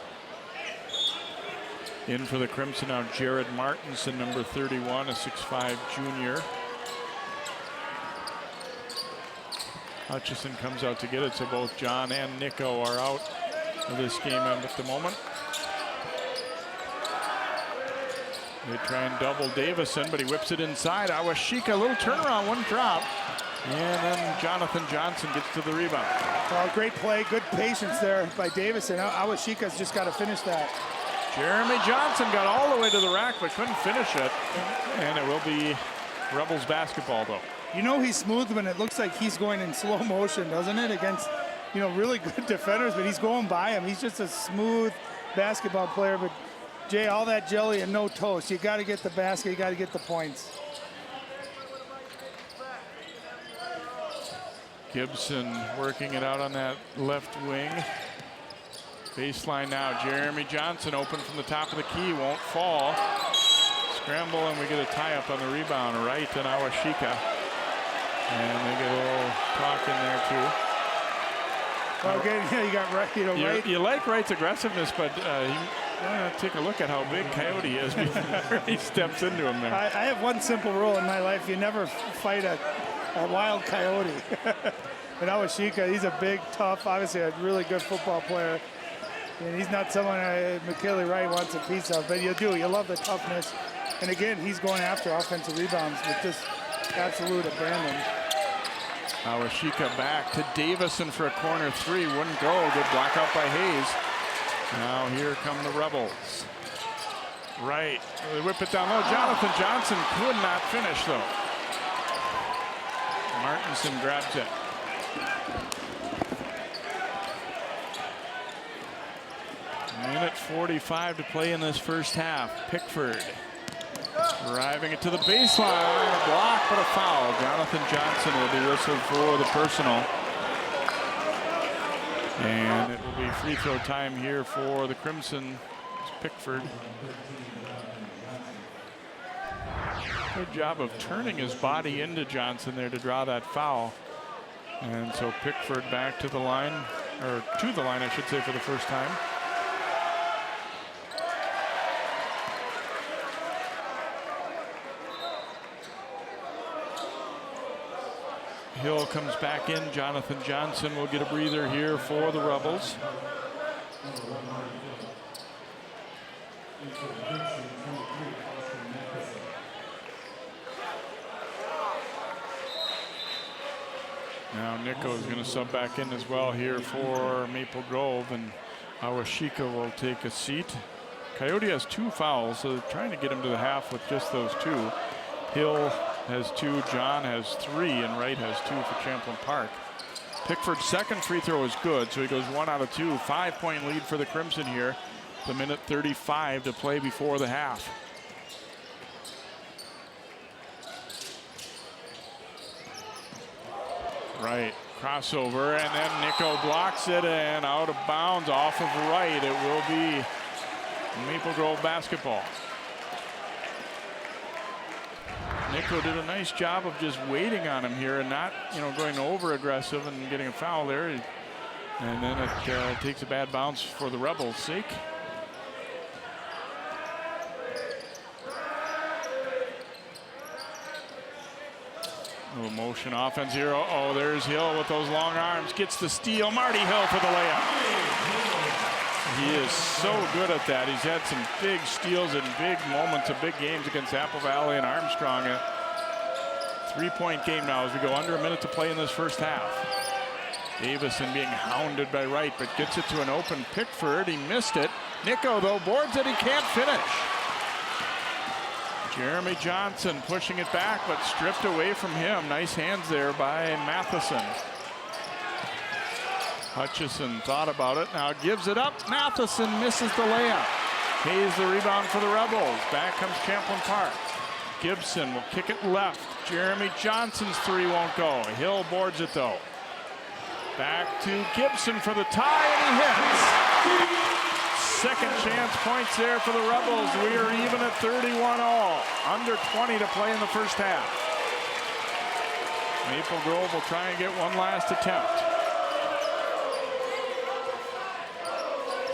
In for the Crimson now, Jared Martinson, number 31, a 6'5" junior. Hutchison comes out to get it, so both John and Nico are out of this game at the moment. They try and double Davison, but he whips it inside. Awashika, a little turnaround, one drop. And then Jonathan Johnson gets to the rebound. Well, great play, good patience there by Davison. Awashika's just got to finish that. Jeremy Johnson got all the way to the rack, but couldn't finish it. And it will be Rebels basketball, though. He's smooth when it looks like he's going in slow motion, doesn't it? Against, really good defenders, but he's going by him. He's just a smooth basketball player. But, Jay, all that jelly and no toast. You got to get the basket. You got to get the points. Gibson working it out on that left wing. Baseline now. Jeremy Johnson open from the top of the key. Won't fall. Scramble, and we get a tie-up on the rebound. Wright and Awashika. And they get a little talk in there, too. Okay, yeah, you got Wright. Wright. You like Wright's aggressiveness, but take a look at how big Coyote is before he steps into him there. I have one simple rule in my life. You never fight a wild coyote. And Awashika, he's a big, tough, obviously a really good football player. And he's not someone McKinley Wright wants a piece of, but you love the toughness. And again, he's going after offensive rebounds with just absolute abandon. Awashika back to Davison for a corner three. Wouldn't go. Good block out by Hayes. Now here come the Rebels. Right. They whip it down low. Jonathan Johnson could not finish, though. Martinson grabs it. Minute 45 to play in this first half. Pickford driving it to the baseline. A block, but a foul. Jonathan Johnson will be whistled for the personal. And it will be free throw time here for the Crimson. It's Pickford. Good job of turning his body into Johnson there to draw that foul. And so Pickford back to the line, or to the line, I should say, for the first time. Hill comes back in. Jonathan Johnson will get a breather here for the Rebels. Now Nico is going to sub back in as well here for Maple Grove, and Awashika will take a seat. Coyote has 2 fouls, so they're trying to get him to the half with just those 2. Hill has 2, John has 3, and Wright has 2 for Champlin Park. Pickford's second free throw is good, so he goes 1 out of 2. 5-point lead for the Crimson here. The minute 35 to play before the half. Right, crossover, and then Nico blocks it, and out of bounds off of Wright. It will be Maple Grove basketball. Nico did a nice job of just waiting on him here and not, going over aggressive and getting a foul there. And then it takes a bad bounce for the Rebels' sake. Little motion offense here. Uh-oh, there's Hill with those long arms. Gets the steal. Marty Hill for the layup. He is so good at that. He's had some big steals and big moments of big games against Apple Valley and Armstrong. A 3-point game now as we go under a minute to play in this first half. Davison being hounded by Wright, but gets it to an open Pickford. He missed it. Nico, though, boards it. He can't finish. Jeremy Johnson pushing it back, but stripped away from him. Nice hands there by Matheson. Hutchison thought about it, now gives it up. Matheson misses the layup. Hayes the rebound for the Rebels. Back comes Champlin Park. Gibson will kick it left. Jeremy Johnson's 3 won't go. Hill boards it though. Back to Gibson for the tie, and he hits. Second chance points there for the Rebels. We are even at 31 all. Under 20 to play in the first half. Maple Grove will try and get one last attempt.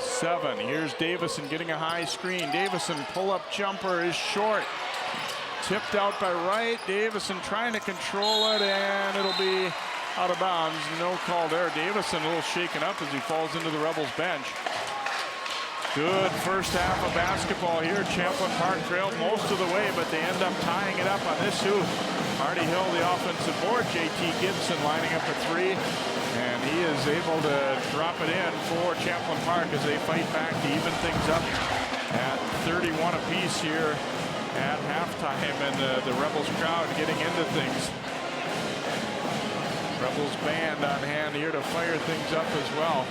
7. Here's Davison getting a high screen. Davison pull-up jumper is short. Tipped out by Wright. Davison trying to control it, and it'll be out of bounds. No call there. Davison a little shaken up as he falls into the Rebels bench. Good first half of basketball here. Champlin Park trailed most of the way, but they end up tying it up on this hoop. Marty Hill, the offensive board. JT Gibson lining up a 3. And he is able to drop it in for Champlin Park as they fight back to even things up at 31 apiece here at halftime. And the Rebels crowd getting into things. Rebels band on hand here to fire things up as well.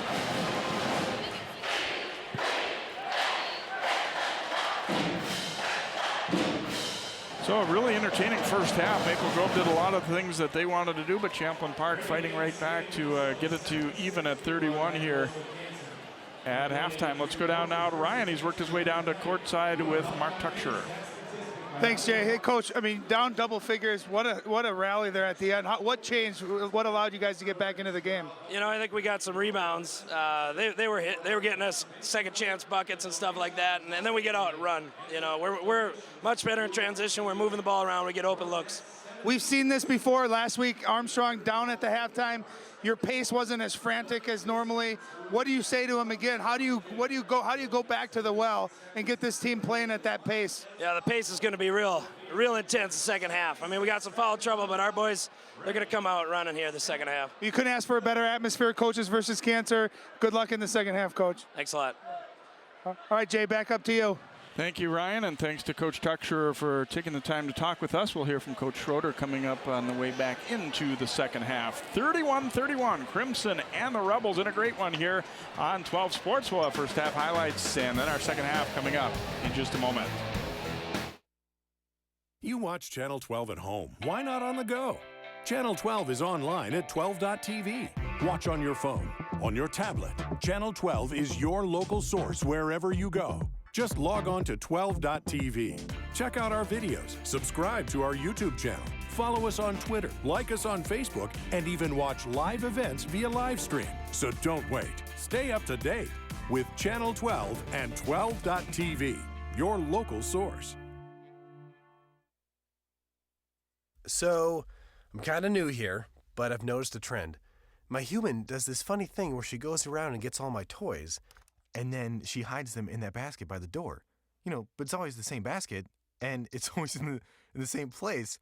So a really entertaining first half. Maple Grove did a lot of things that they wanted to do, but Champlin Park fighting right back to get it to even at 31 here at halftime. Let's go down now to Ryan. He's worked his way down to courtside with Mark Tucksher. Thanks, Jay. Hey, Coach, I mean, down double figures. What a rally there at the end. What changed? What allowed you guys to get back into the game? I think we got some rebounds. They were getting us second chance buckets and stuff like that, and then we get out and run. We're much better in transition. We're moving the ball around. We get open looks. We've seen this before. Last week, Armstrong down at the halftime. Your pace wasn't as frantic as normally. What do you say to him again? How do you go back to the well and get this team playing at that pace? Yeah, the pace is going to be real intense the second half. I mean, we got some foul trouble, but our boys, they're going to come out running here the second half. You couldn't ask for a better atmosphere, coaches versus cancer. Good luck in the second half, Coach. Thanks a lot. All right, Jay, back up to you. Thank you, Ryan, and thanks to Coach Tucksher for taking the time to talk with us. We'll hear from Coach Schroeder coming up on the way back into the second half. 31-31, Crimson and the Rebels in a great one here on 12 Sports. We'll have first half highlights and then our second half coming up in just a moment. You watch Channel 12 at home. Why not on the go? Channel 12 is online at 12.tv. Watch on your phone, on your tablet. Channel 12 is your local source wherever you go. Just log on to 12.tv. Check out our videos, subscribe to our YouTube channel, follow us on Twitter, like us on Facebook, and even watch live events via live stream. So don't wait. Stay up to date with Channel 12 and 12.tv, your local source. So, I'm kind of new here, but I've noticed a trend. My human does this funny thing where she goes around and gets all my toys, and then she hides them in that basket by the door. You know, but it's always the same basket, and it's always in the same place.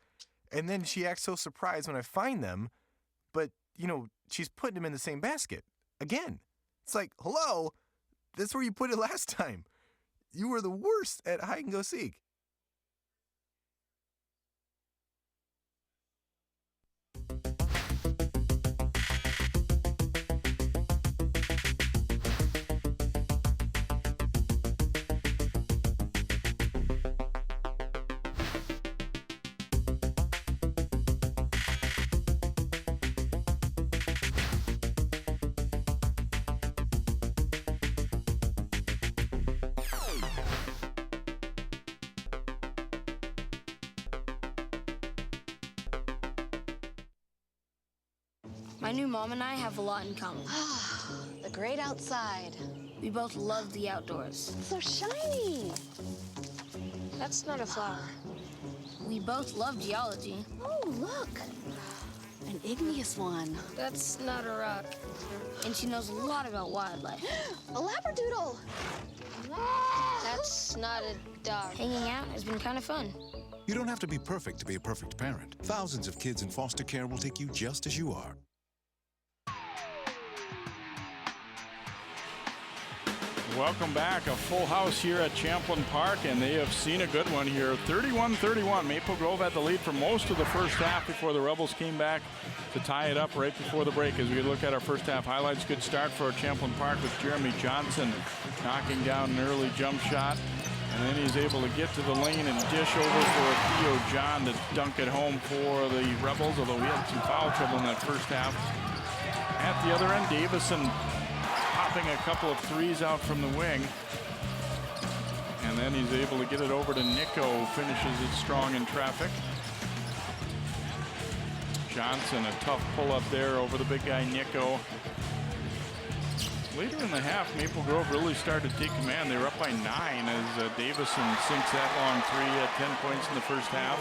And then she acts so surprised when I find them, but, you know, she's putting them in the same basket. Again. It's like, hello, that's where you put it last time. You were the worst at hide and go seek. My new mom and I have a lot in common. The great outside. We both love the outdoors. It's so shiny. That's not a flower. We both love geology. Oh, look. An igneous one. That's not a rock. And she knows a lot about wildlife. A labradoodle. That's not a dog. Hanging out has been kind of fun. You don't have to be perfect to be a perfect parent. Thousands of kids in foster care will take you just as you are. Welcome back. A full house here at Champlin Park, and they have seen a good one here. 31-31. Maple Grove had the lead for most of the first half before the Rebels came back to tie it up right before the break. As we look at our first half highlights, good start for Champlin Park with Jeremy Johnson knocking down an early jump shot. And then he's able to get to the lane and dish over for Theo John to dunk it home for the Rebels, although we had some foul trouble in that first half. At the other end, Davison popping a couple of threes out from the wing. And then he's able to get it over to Nico, finishes it strong in traffic. Johnson, a tough pull up there over the big guy Nico. Later in the half, Maple Grove really started to take command. They were up by 9 as Davison sinks that long three at 10 points in the first half.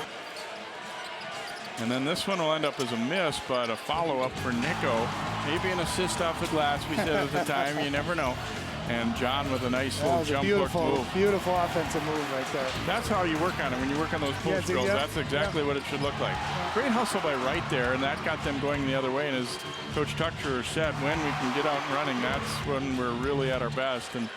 And then this one will end up as a miss, but a follow-up for Nico. Maybe an assist off the glass, we said at the time. You never know. And John with a nice little jump hook move. Beautiful offensive move right there. That's how you work on it. When you work on those post goals, that's exactly what it should look like. Great hustle by Wright there, and that got them going the other way. And as Coach Tucksher said, when we can get out and running, that's when we're really at our best. And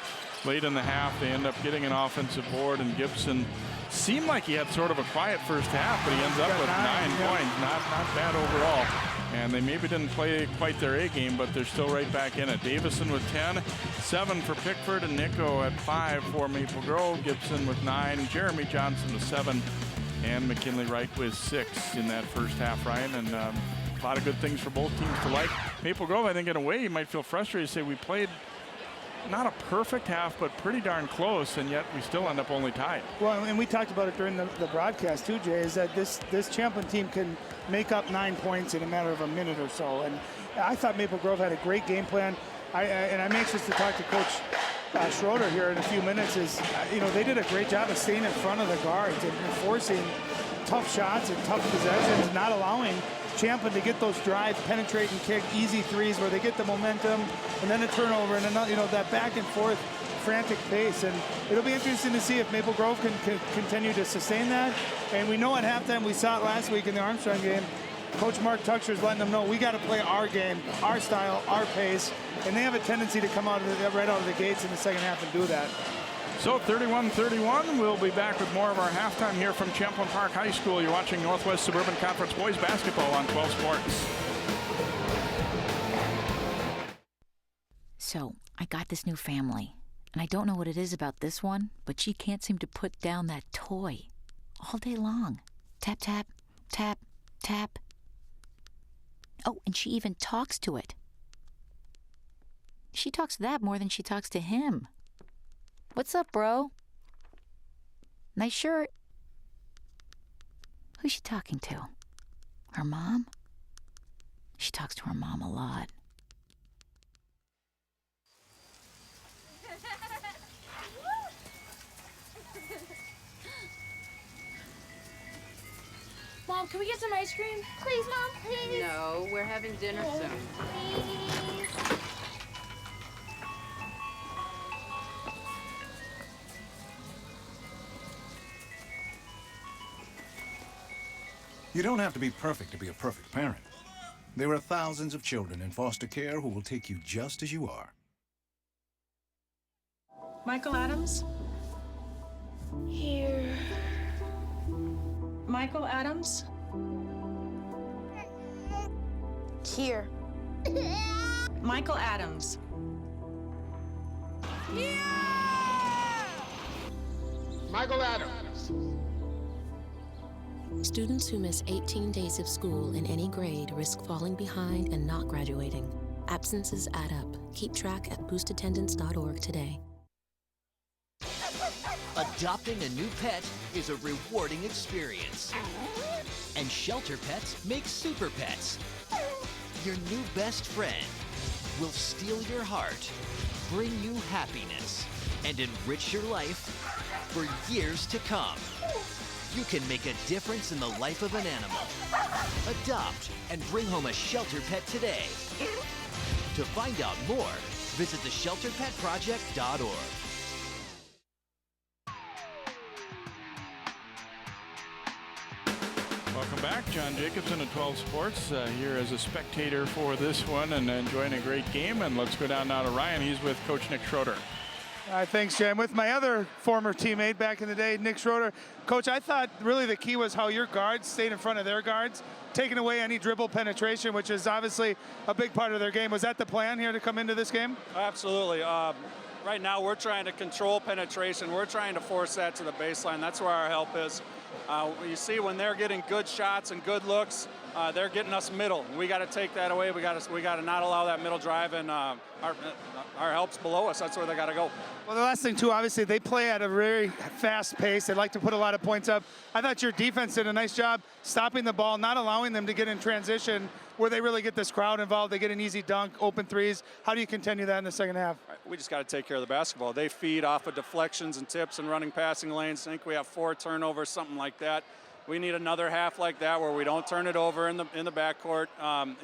late in the half, they end up getting an offensive board, and Gibson seemed like he had sort of a quiet first half, but he ends up with 9 points. Not bad overall. And they maybe didn't play quite their A game, but they're still right back in it. Davison with 10, 7 for Pickford, and Nico at 5 for Maple Grove. Gibson with 9, Jeremy Johnson with 7, and McKinley Wright with 6 in that first half, Ryan. And a lot of good things for both teams to like. Maple Grove, I think in a way, you might feel frustrated to say we played not a perfect half, but pretty darn close, and yet we still end up only tied. Well, and we talked about it during the broadcast too, Jay, is that this Champlin team can make up 9 points in a matter of a minute or so. And I thought Maple Grove had a great game plan. And I'm anxious to talk to Coach Schroeder here in a few minutes. You know, they did a great job of staying in front of the guards and forcing tough shots and tough possessions, not allowing Champlin to get those drives, penetrate and kick easy threes where they get the momentum, and then a turnover, and another, that back and forth frantic pace. And it'll be interesting to see if Maple Grove can continue to sustain that. And we know at halftime, we saw it last week in the Armstrong game, Coach Mark Tucksher's letting them know we got to play our game, our style, our pace, and they have a tendency to come right out of the gates in the second half and do that. So 31-31, we'll be back with more of our halftime here from Champlin Park High School. You're watching Northwest Suburban Conference Boys Basketball on 12 Sports. So, I got this new family, and I don't know what it is about this one, but she can't seem to put down that toy all day long. Tap, tap, tap, tap. Oh, and she even talks to it. She talks to that more than she talks to him. What's up, bro? Nice shirt. Who's she talking to? Her mom? She talks to her mom a lot. Mom, can we get some ice cream? Please, Mom, please. No, we're having dinner soon. Please. You don't have to be perfect to be a perfect parent. There are thousands of children in foster care who will take you just as you are. Michael Adams? Here. Michael Adams? Here. Michael Adams. Michael Adams. Students who miss 18 days of school in any grade risk falling behind and not graduating. Absences add up. Keep track at boostattendance.org today. Adopting a new pet is a rewarding experience. And Shelter Pets makes super pets. Your new best friend will steal your heart, bring you happiness, and enrich your life for years to come. You can make a difference in the life of an animal. Adopt and bring home a shelter pet today. To find out more, visit theshelterpetproject.org. Welcome back. John Jacobson at 12 Sports here as a spectator for this one and enjoying a great game. And let's go down now to Ryan. He's with Coach Nick Schroeder. All right, thanks, Jay. I'm with my other former teammate back in the day, Nick Schroeder. Coach, I thought really the key was how your guards stayed in front of their guards, taking away any dribble penetration, which is obviously a big part of their game. Was that the plan here to come into this game? Absolutely. Right now we're trying to control penetration. We're trying to force that to the baseline. That's where our help is. You see when they're getting good shots and good looks, they're getting us middle. We got to take that away. We got to not allow that middle drive, and our help's below us. That's where they got to go. Well, the last thing too, obviously they play at a very fast pace. They like to put a lot of points up. I thought your defense did a nice job stopping the ball, not allowing them to get in transition where they really get this crowd involved. They get an easy dunk, open threes. How do you continue that in the second half? We just got to take care of the basketball. They feed off of deflections and tips and running passing lanes. I think we have 4 turnovers, something like that. We need another half like that where we don't turn it over in the backcourt,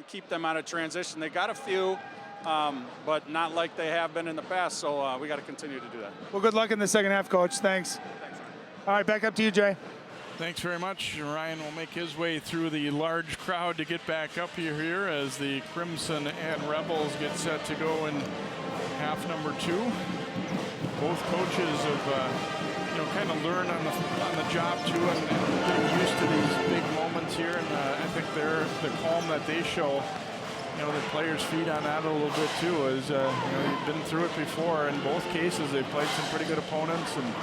keep them out of transition. They got a few, but not like they have been in the past, so we got to continue to do that. Well, good luck in the second half, Coach. Thanks. All right, back up to you, Jay. Thanks very much. Ryan will make his way through the large crowd to get back up here as the Crimson and Rebels get set to go in half number 2. Both coaches have kind of learned on the job too, and getting used to these big moments here. And I think the calm that they show, the players feed on that a little bit too. As you've been through it before. In both cases, they've played some pretty good opponents and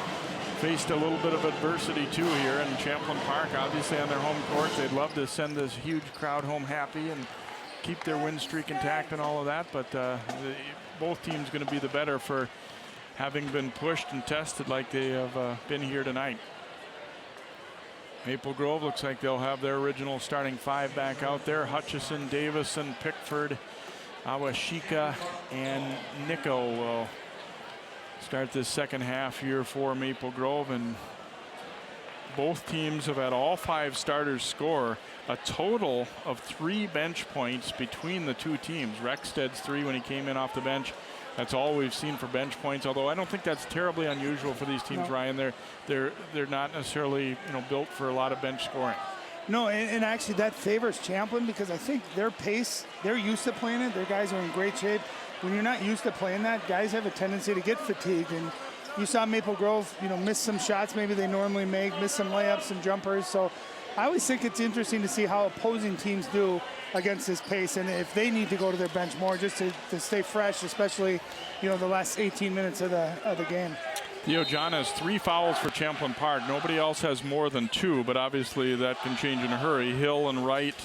faced a little bit of adversity too here in Champlin Park. Obviously on their home court, they'd love to send this huge crowd home happy and keep their win streak intact and all of that. But both teams going to be the better for having been pushed and tested like they have been here tonight. Maple Grove looks like they'll have their original starting 5 back out there. Hutchison, Davison, Pickford, Awashika, and Nico will start this second half here for Maple Grove. And both teams have had all 5 starters score. A total of 3 bench points between the two teams. Rexstead's 3 when he came in off the bench. That's all we've seen for bench points, although I don't think that's terribly unusual for these teams, no. Ryan. They're not necessarily built for a lot of bench scoring. No, and actually that favors Champlin because I think their pace, they're used to playing it. Their guys are in great shape. When you're not used to playing that, guys have a tendency to get fatigued. And you saw Maple Grove, miss some shots maybe they normally make, miss some layups, some jumpers. So I always think it's interesting to see how opposing teams do against this pace and if they need to go to their bench more just to stay fresh, especially, the last 18 minutes of the game. Theo John has 3 fouls for Champlin Park. Nobody else has more than 2, but obviously that can change in a hurry. Hill and Wright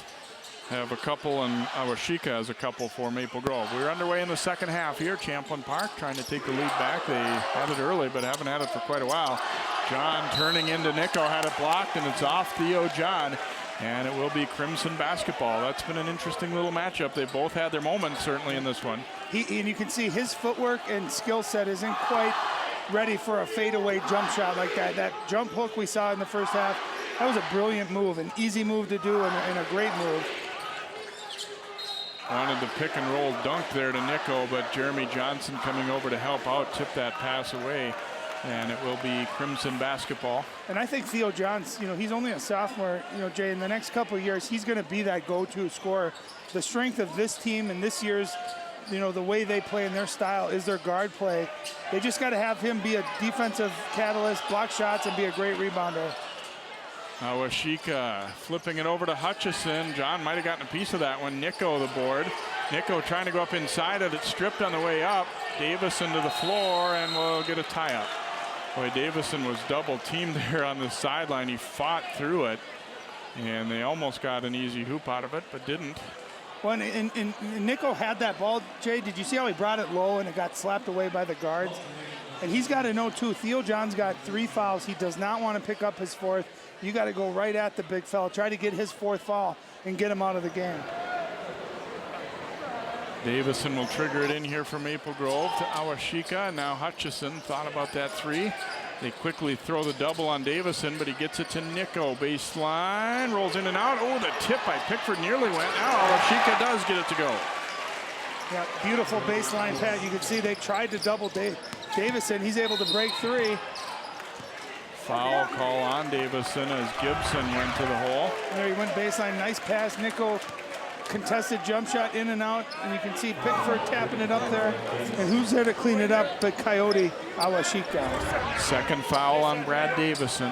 have a couple, and Awashika has a couple for Maple Grove. We're underway in the second half here. Champlin Park trying to take the lead back. They had it early, but haven't had it for quite a while. John turning into Nico, had it blocked, and it's off Theo John. And it will be Crimson basketball. That's been an interesting little matchup. They both had their moments, certainly, in this one. And you can see his footwork and skill set isn't quite ready for a fadeaway jump shot like that. That jump hook we saw in the first half, that was a brilliant move, an easy move to do and a great move. Wanted the pick and roll dunk there to Nico, but Jeremy Johnson coming over to help out, tipped that pass away. And it will be Crimson basketball. And I think Theo Johns, he's only a sophomore, Jay, in the next couple of years, he's going to be that go-to scorer. The strength of this team and this year's, the way they play in their style is their guard play. They just got to have him be a defensive catalyst, block shots, and be a great rebounder. Awashika flipping it over to Hutchison. John might have gotten a piece of that one. Nico the board. Nico trying to go up inside it. It's stripped on the way up. Davison to the floor, and we'll get a tie-up. Boy, Davison was double teamed there on the sideline. He fought through it, and they almost got an easy hoop out of it, but didn't. Well, and Nico had that ball. Jay, did you see how he brought it low and it got slapped away by the guards? And he's got to know, too, Theo John's got 3 fouls. He does not want to pick up his 4th. You got to go right at the big fella. Try to get his 4th foul and get him out of the game. Davison will trigger it in here for Maple Grove to Awashika. Now Hutchison thought about that 3. They quickly throw the double on Davison, but he gets it to Nico. Baseline, rolls in and out. Oh, the tip by Pickford nearly went. Now Awashika does get it to go. Yeah, beautiful baseline pass. You can see they tried to double Davison. He's able to break 3. Foul call on Davison as Gibson went to the hole. There he went baseline. Nice pass. Nico contested jump shot in and out, and you can see Pickford tapping it up there. And who's there to clean it up but Coyote Awashika. Second foul on Brad Davison.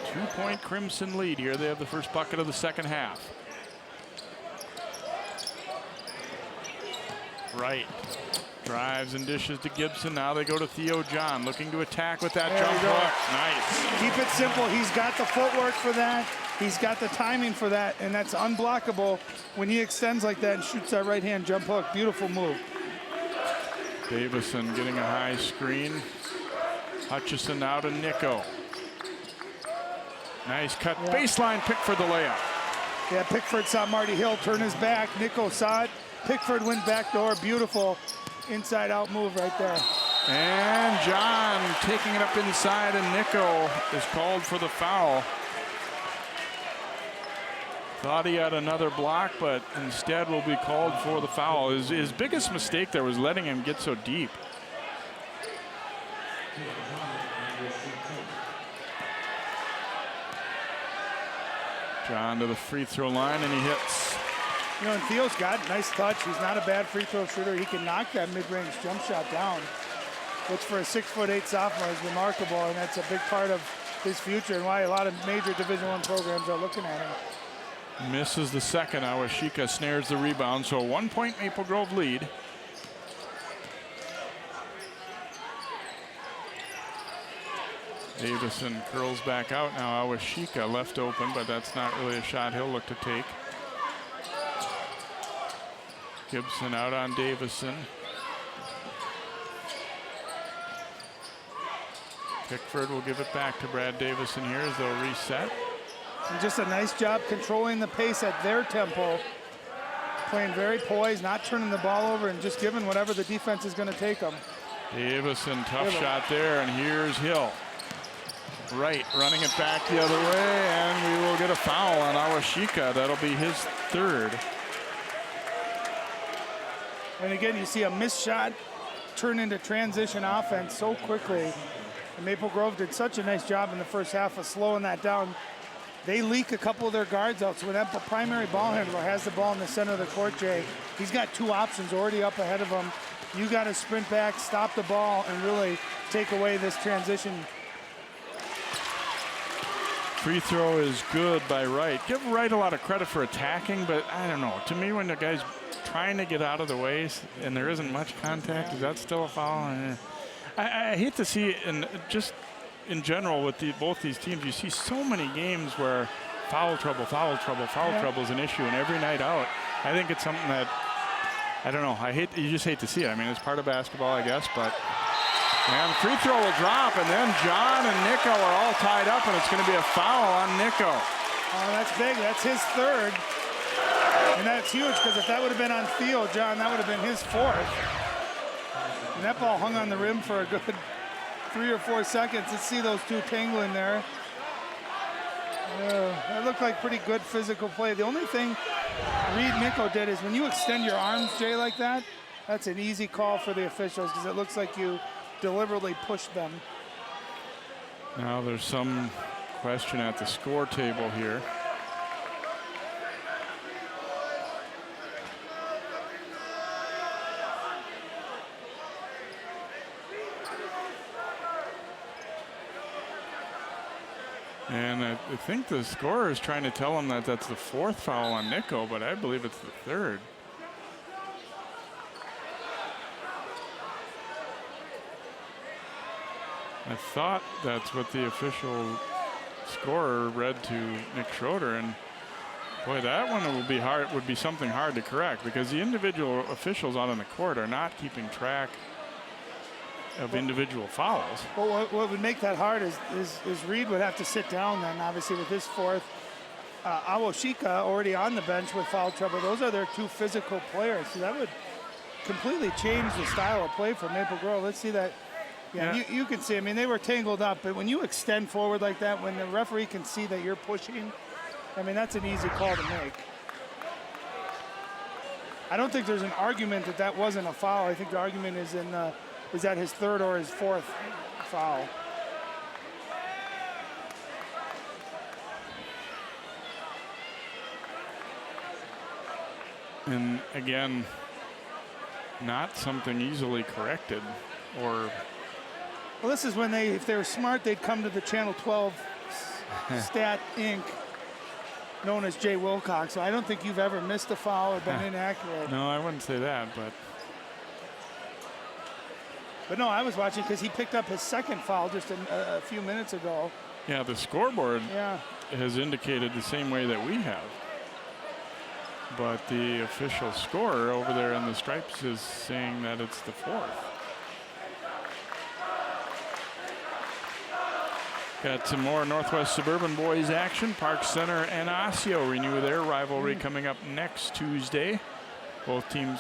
2-point Crimson lead here. They have the first bucket of the second half. Wright drives and dishes to Gibson. Now they go to Theo John, looking to attack with that jump hook. Nice. Keep it simple. He's got the footwork for that. He's got the timing for that, and that's unblockable when he extends like that and shoots that right-hand jump hook. Beautiful move. Davison getting a high screen. Hutchison now to Nico. Nice cut. Yeah. Baseline pick for the layup. Yeah, Pickford saw Marty Hill turn his back. Nico saw it. Pickford went back door. Beautiful inside-out move right there. And John taking it up inside, and Nico is called for the foul. Thought he had another block, but instead will be called for the foul. His biggest mistake there was letting him get so deep. John to the free throw line, and he hits. And Theo's got nice touch. He's not a bad free throw shooter. He can knock that mid-range jump shot down, which for a 6'8" sophomore is remarkable, and that's a big part of his future and why a lot of major Division I programs are looking at him. Misses the second. Awashika snares the rebound, so a 1-point Maple Grove lead. Davison curls back out now. Awashika left open, but that's not really a shot he'll look to take. Gibson out on Davison. Pickford will give it back to Brad Davison here as they'll reset. And just a nice job controlling the pace at their tempo. Playing very poised, not turning the ball over, and just giving whatever the defense is going to take them. Davison, tough shot there, and here's Hill. Wright running it back the other way, and we will get a foul on Awashika. That'll be his third. And again, you see a missed shot turn into transition offense so quickly. And Maple Grove did such a nice job in the first half of slowing that down. They leak a couple of their guards out, so when that primary ball handler has the ball in the center of the court, Jay, he's got two options already up ahead of him. You got to sprint back, stop the ball, and really take away this transition. Free throw is good by Wright. Give Wright a lot of credit for attacking, but I don't know. To me, when the guy's trying to get out of the way and there isn't much contact, is that still a foul? I hate to see it, and just in general with both these teams, you see so many games where foul trouble is an issue, and every night out, I think it's something that, I don't know, you just hate to see it. I mean, it's part of basketball, I guess, but, and free throw will drop, and then John and Nico are all tied up, and it's going to be a foul on Nico. Oh, that's big. That's his third. And that's huge, because if that would have been on Theo, John, that would have been his fourth. And that ball hung on the rim for a good 3 or 4 seconds. Let's see those two tangling there. That looked like pretty good physical play. The only thing Reed Nico did is when you extend your arms, Jay, like that, that's an easy call for the officials, because it looks like you deliberately pushed them. Now there's some question at the score table here. And I think the scorer is trying to tell him that that's the fourth foul on Nico, but I believe it's the third. I thought that's what the official scorer read to Nick Schroeder, and boy, that one would be hard. Would be something hard to correct, because the individual officials out on the court are not keeping track of individual fouls. Well, what would make that hard is Reed would have to sit down then, obviously, with his fourth. Awashika already on the bench with foul trouble. Those are their two physical players, so that would completely change the style of play for Maple Grove. Let's see that. Yeah. You can see, I mean, they were tangled up, but when you extend forward like that, when the referee can see that you're pushing, I mean, that's an easy call to make. I don't think there's an argument that that wasn't a foul. I think the argument is is that his third or his fourth foul. And again, not something easily corrected, or. Well, this is when if they were smart, they'd come to the Channel 12 Stat Inc., known as Jay Wilcox. So I don't think you've ever missed a foul or been inaccurate. No, I wouldn't say that, but no, I was watching because he picked up his second foul just a few minutes ago. Yeah, the scoreboard has indicated the same way that we have. But the official scorer over there in the stripes is saying that it's the fourth. Got some more Northwest Suburban boys action. Park Center and Osseo renew their rivalry coming up next Tuesday. Both teams,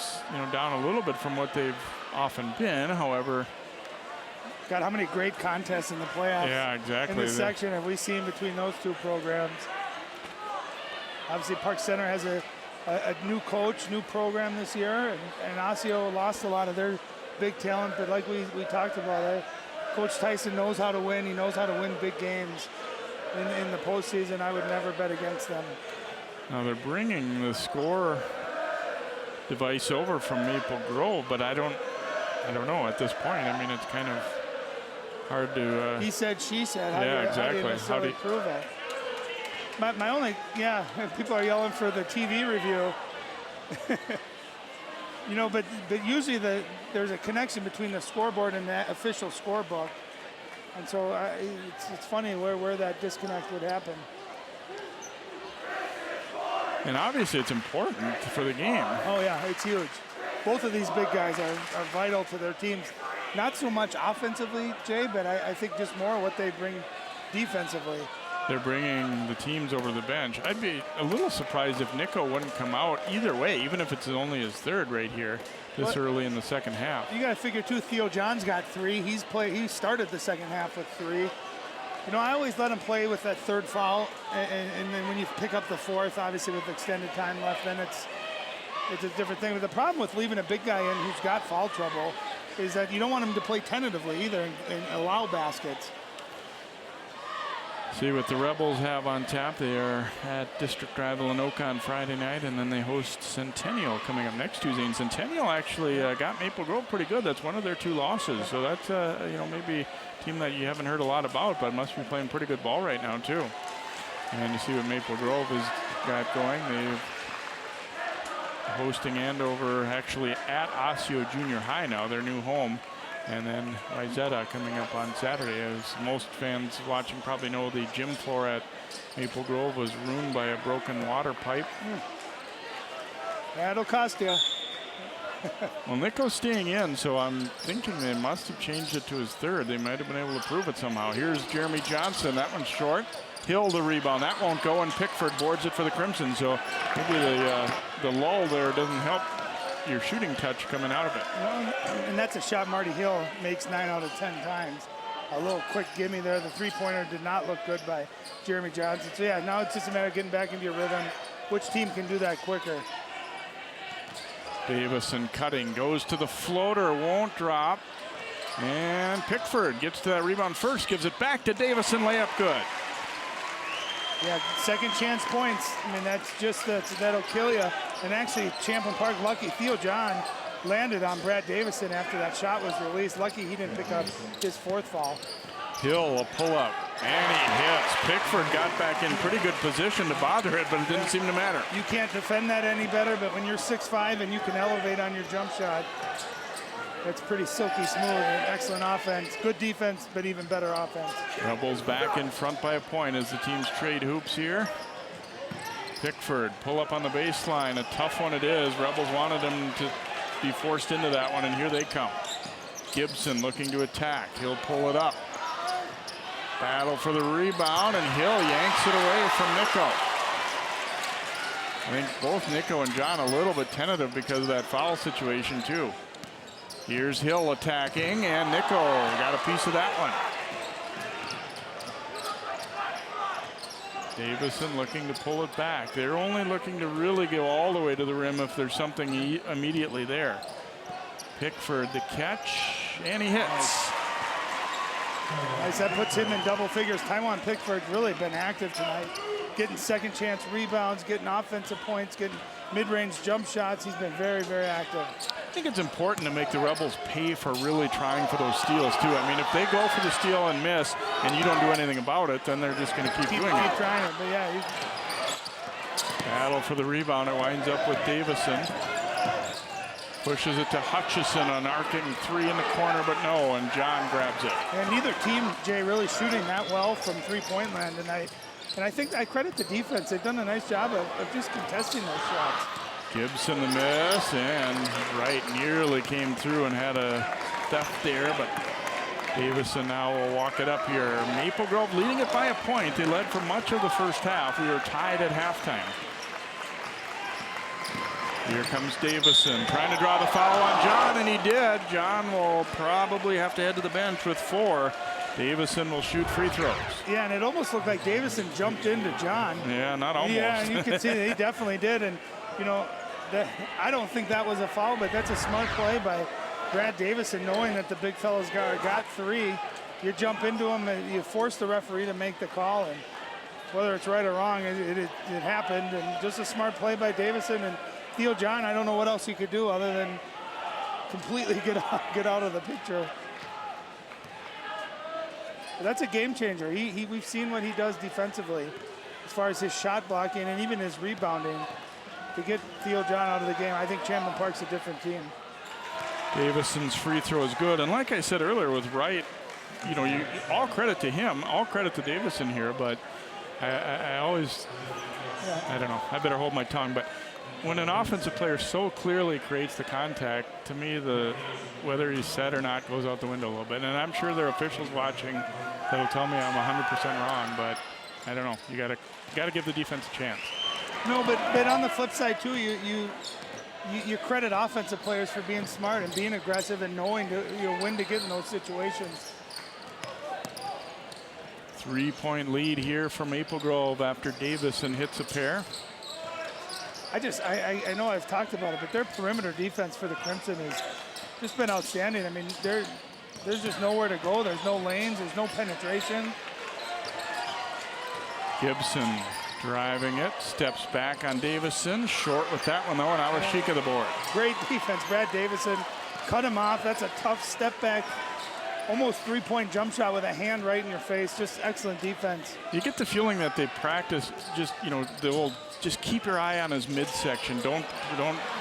down a little bit from what they've often been. However, God, how many great contests in the playoffs? Yeah, exactly. In this section have we seen between those two programs? Obviously, Park Center has a new coach, new program this year, and Osseo lost a lot of their big talent. But like we talked about, Coach Tyson knows how to win. He knows how to win big games in the postseason. I would never bet against them. Now they're bringing the score device over from Maple Grove, but I don't know at this point. I mean, it's kind of hard to. He said, she said. Exactly. How do you prove it? My only, people are yelling for the TV review. But usually there's a connection between the scoreboard and the official scorebook, and so it's funny where that disconnect would happen. And obviously it's important for the game. Oh yeah, it's huge. Both of these big guys are vital to their teams. Not so much offensively, Jay, but I think just more what they bring defensively. They're bringing the teams over the bench. I'd be a little surprised if Nico wouldn't come out either way, even if it's only his third right here this early in the second half. You got to figure too, Theo John's got 3. He started the second half with 3. I always let him play with that third foul, and then when you pick up the fourth, obviously with extended time left, then it's a different thing. But the problem with leaving a big guy in who's got foul trouble is that you don't want him to play tentatively either and allow baskets. See what the Rebels have on tap. They are at district rival Anoka on Friday night, and then they host Centennial coming up next Tuesday. And Centennial actually got Maple Grove pretty good. That's one of their 2 losses. So that's maybe a team that you haven't heard a lot about, but must be playing pretty good ball right now too. And you see what Maple Grove has got going. They're hosting Andover actually at Osseo Junior High now, their new home. And then Wayzata coming up on Saturday. As most fans watching probably know, the gym floor at Maple Grove was ruined by a broken water pipe. That'll cost you. Well, Nico's staying in, so I'm thinking they must have changed it to his third. They might have been able to prove it somehow. Here's Jeremy Johnson. That one's short. Hill the rebound. That won't go, and Pickford boards it for the Crimson. So maybe the lull there doesn't help your shooting touch coming out of it. Well, and that's a shot Marty Hill makes 9 out of 10 times. A little quick gimme there. The 3-pointer did not look good by Jeremy Johnson. So yeah, now it's just a matter of getting back into your rhythm. Which team can do that quicker? Davison cutting, goes to the floater, won't drop. And Pickford gets to that rebound first, gives it back to Davison, layup good. Yeah, second chance points. I mean, that'll kill you. And actually, Champlin Park lucky. Theo John landed on Brad Davison after that shot was released. Lucky he didn't pick up his 4th foul. Hill a pull up, and he hits. Pickford got back in pretty good position to bother it, but it didn't seem to matter. You can't defend that any better, but when you're 6'5" and you can elevate on your jump shot, it's pretty silky smooth and excellent offense. Good defense, but even better offense. Rebels back in front by a point as the teams trade hoops here. Pickford pull up on the baseline. A tough one it is. Rebels wanted him to be forced into that one, and here they come. Gibson looking to attack. He'll pull it up. Battle for the rebound, and Hill yanks it away from Nico. I think both Nico and John a little bit tentative because of that foul situation too. Here's Hill attacking, and Nico got a piece of that one. Davison looking to pull it back. They're only looking to really go all the way to the rim if there's something immediately there. Pickford the catch, and he hits. Nice, that puts him in double figures. Taiwan Pickford's really been active tonight. Getting second chance rebounds, getting offensive points, getting mid-range jump shots. He's been very, very active. I think it's important to make the Rebels pay for really trying for those steals too. I mean, if they go for the steal and miss, and you don't do anything about it, then they're just going to keep doing it. Keep trying it, but yeah. Battle for the rebound. It winds up with Davison. Pushes it to Hutchison on arcing 3 in the corner, but no, and John grabs it. And neither team, Jay, really shooting that well from three-point land tonight. And I think I credit the defense. They've done a nice job of just contesting those shots. Gibson the miss, and Wright nearly came through and had a theft there, but Davison now will walk it up here. Maple Grove leading it by a point. They led for much of the first half. We were tied at halftime. Here comes Davison trying to draw the foul on John, and he did. John will probably have to head to the bench with 4. Davison will shoot free throws. Yeah, and it almost looked like Davison jumped into John. Yeah, not almost. Yeah, and you can see that he definitely did. And, you know, I don't think that was a foul, but that's a smart play by Brad Davison, knowing that the big fella's got 3. You jump into him, and you force the referee to make the call. And whether it's right or wrong, it happened. And just a smart play by Davison. And Theo John, I don't know what else he could do other than completely get out of the picture. But that's a game changer. We've seen what he does defensively as far as his shot blocking and even his rebounding. To get Theo John out of the game, I think Champlin Park's a different team. Davison's free throw is good. And like I said earlier with Wright, you know, all credit to him, all credit to Davison here, but I always, I don't know, I better hold my tongue, but when an offensive player so clearly creates the contact, to me, whether he's set or not goes out the window a little bit. And I'm sure there are officials watching that'll tell me I'm 100% wrong, but I don't know. You gotta give the defense a chance. No, but on the flip side too, you credit offensive players for being smart and being aggressive and knowing when to get in those situations. 3-point lead here for Maple Grove after Davison hits a pair. I know I've talked about it, but their perimeter defense for the Crimson has just been outstanding. I mean, there's just nowhere to go. There's no lanes. There's no penetration. Gibson driving it, steps back on Davison. Short with that one, though, and Awashika the board. Great defense. Brad Davison cut him off. That's a tough step back. Almost three-point jump shot with a hand right in your face. Just excellent defense. You get the feeling that they practice just, you know, the old just keep your eye on his midsection. Don't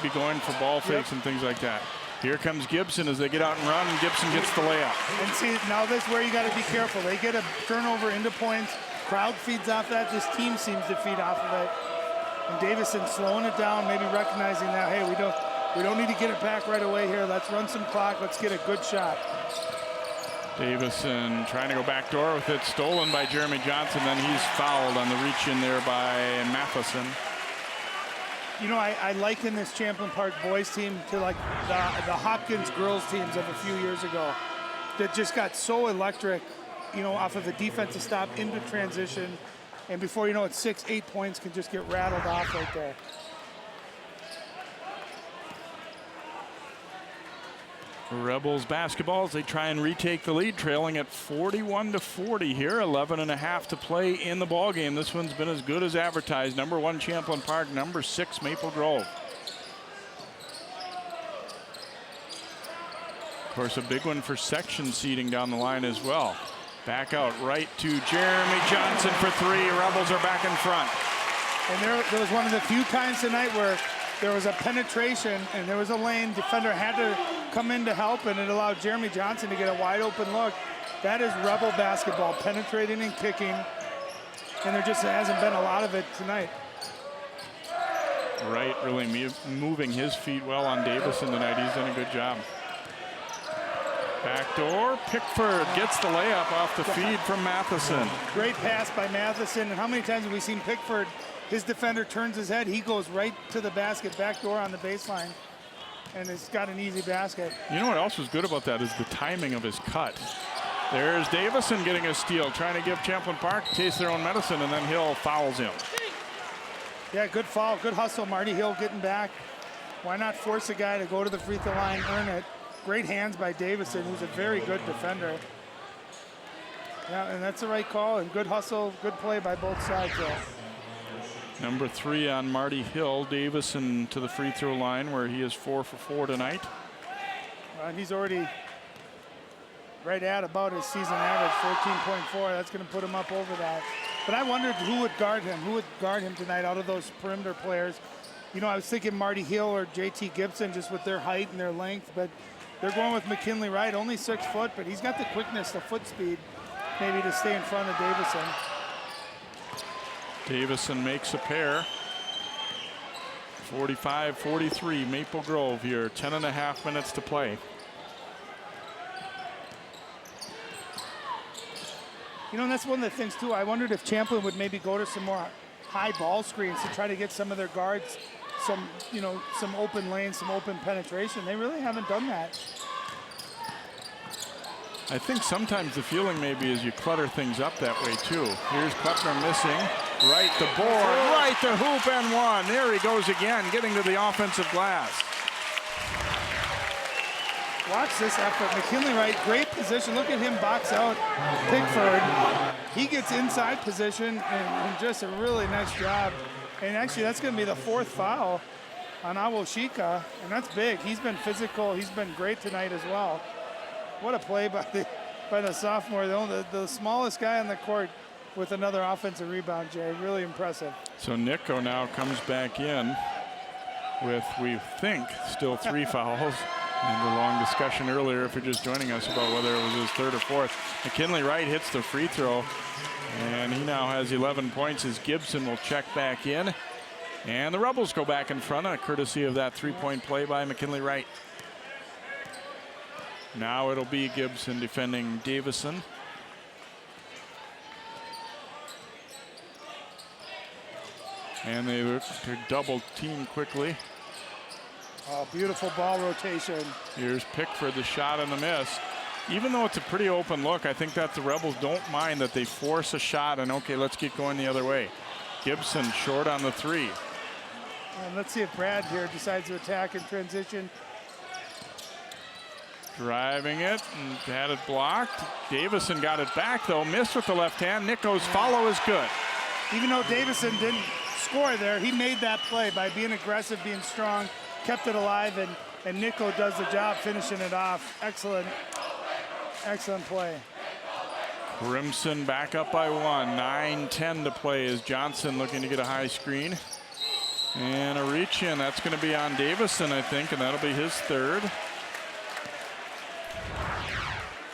be going for ball fakes and things like that. Here comes Gibson as they get out and run, and Gibson gets the layup. And see, now this is where you got to be careful. They get a turnover into points. Crowd feeds off that. This team seems to feed off of it. And Davison slowing it down, maybe recognizing that, hey, we don't need to get it back right away here. Let's run some clock. Let's get a good shot. Davison trying to go backdoor with it, stolen by Jeremy Johnson. Then he's fouled on the reach in there by Matheson. You know, I liken this Champlin Park boys team to like the Hopkins girls teams of a few years ago that just got so electric, you know, off of a defensive stop into transition. And before you know it, 6-8 points can just get rattled off right there. Rebels basketball as they try and retake the lead, trailing at 41-40 here. 11.5 to play in the ball game. This one's been as good as advertised. Number 1 Champlin Park, number 6 Maple Grove. Of course, a big one for section seeding down the line as well. Back out right to Jeremy Johnson for 3. Rebels are back in front. And there was one of the few times tonight where there was a penetration and there was a lane. Defender had to come in to help, and it allowed Jeremy Johnson to get a wide open look. That is Rebel basketball, penetrating and kicking. And there just hasn't been a lot of it tonight. Wright really moving his feet well on Davison tonight. He's done a good job. Backdoor, Pickford gets the layup off the feed from Matheson. Great pass by Matheson. And how many times have we seen Pickford, his defender turns his head, he goes right to the basket, backdoor on the baseline, and it's got an easy basket. You know what else was good about that is the timing of his cut. There's Davison getting a steal, trying to give Champlin Park a taste their own medicine, and then Hill fouls him. Yeah, good foul, good hustle. Marty Hill getting back. Why not force a guy to go to the free throw line, earn it? Great hands by Davison, who's a very good defender. Yeah, and that's the right call, and good hustle, good play by both sides there. Number 3 on Marty Hill. Davison to the free throw line where he is 4 for 4 tonight. And he's already right at about his season average, 14.4. That's going to put him up over that. But I wondered who would guard him. Who would guard him tonight out of those perimeter players? You know, I was thinking Marty Hill or JT Gibson just with their height and their length, but they're going with McKinley Wright, only 6 foot, but he's got the quickness, the foot speed, maybe to stay in front of Davison. Davison makes a pair. 45-43, Maple Grove here. 10.5 minutes to play. You know, and that's one of the things, too. I wondered if Champlin would maybe go to some more high ball screens to try to get some of their guards some, you know, some open lanes, some open penetration. They really haven't done that. I think sometimes the feeling maybe is you clutter things up that way, too. Here's Klepner missing. Right the board, right the hoop and one. There he goes again, getting to the offensive glass. Watch this effort. McKinley Wright, great position. Look at him box out Pickford. He gets inside position and just a really nice job. And actually, that's going to be the 4th foul on Awashika, and that's big. He's been physical. He's been great tonight as well. What a play by the sophomore. The smallest guy on the court with another offensive rebound, Jay. Really impressive. So Nico now comes back in with, we think, still 3 fouls. And a long discussion earlier, if you're just joining us, about whether it was his 3rd or 4th. McKinley Wright hits the free throw, and he now has 11 points as Gibson will check back in. And the Rebels go back in front, courtesy of that 3-point play by McKinley Wright. Now it'll be Gibson defending Davison. And they look to double team quickly. Oh, beautiful ball rotation. Here's Pickford, the shot and the miss. even though it's a pretty open look, I think that the Rebels don't mind that they force a shot and, okay, let's get going the other way. Gibson short on the 3. And let's see if Brad here decides to attack in transition. Driving it and had it blocked. Davison got it back, though. Missed with the left hand. Nico's follow is good. Even though Davison didn't score there, he made that play by being aggressive, being strong, kept it alive, and Nico does the job finishing it off. Excellent, excellent play. Crimson back up by 1. 9-10 to play as Johnson looking to get a high screen. And a reach in. That's going to be on Davison, I think, and that'll be his 3rd.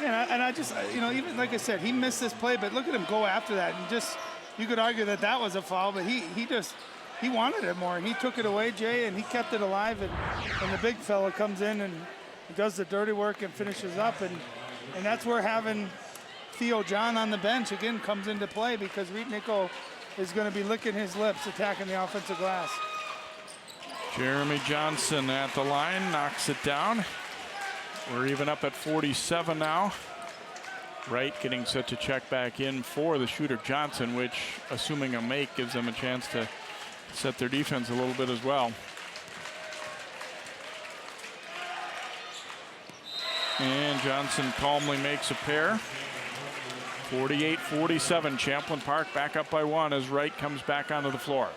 Yeah, and I just, you know, even like I said, he missed this play, but look at him go after that. And just, you could argue that that was a foul, but he wanted it more, and he took it away, Jay, and he kept it alive. And the big fella comes in and does the dirty work and finishes up. And that's where having Theo John on the bench, again, comes into play, because Reed Nico is going to be licking his lips attacking the offensive glass. Jeremy Johnson at the line, knocks it down. We're even up at 47 now. Wright getting set to check back in for the shooter Johnson, which, assuming a make, gives them a chance to set their defense a little bit as well. And Johnson calmly makes a pair. 48-47, Champlin Park back up by 1 as Wright comes back onto the floor.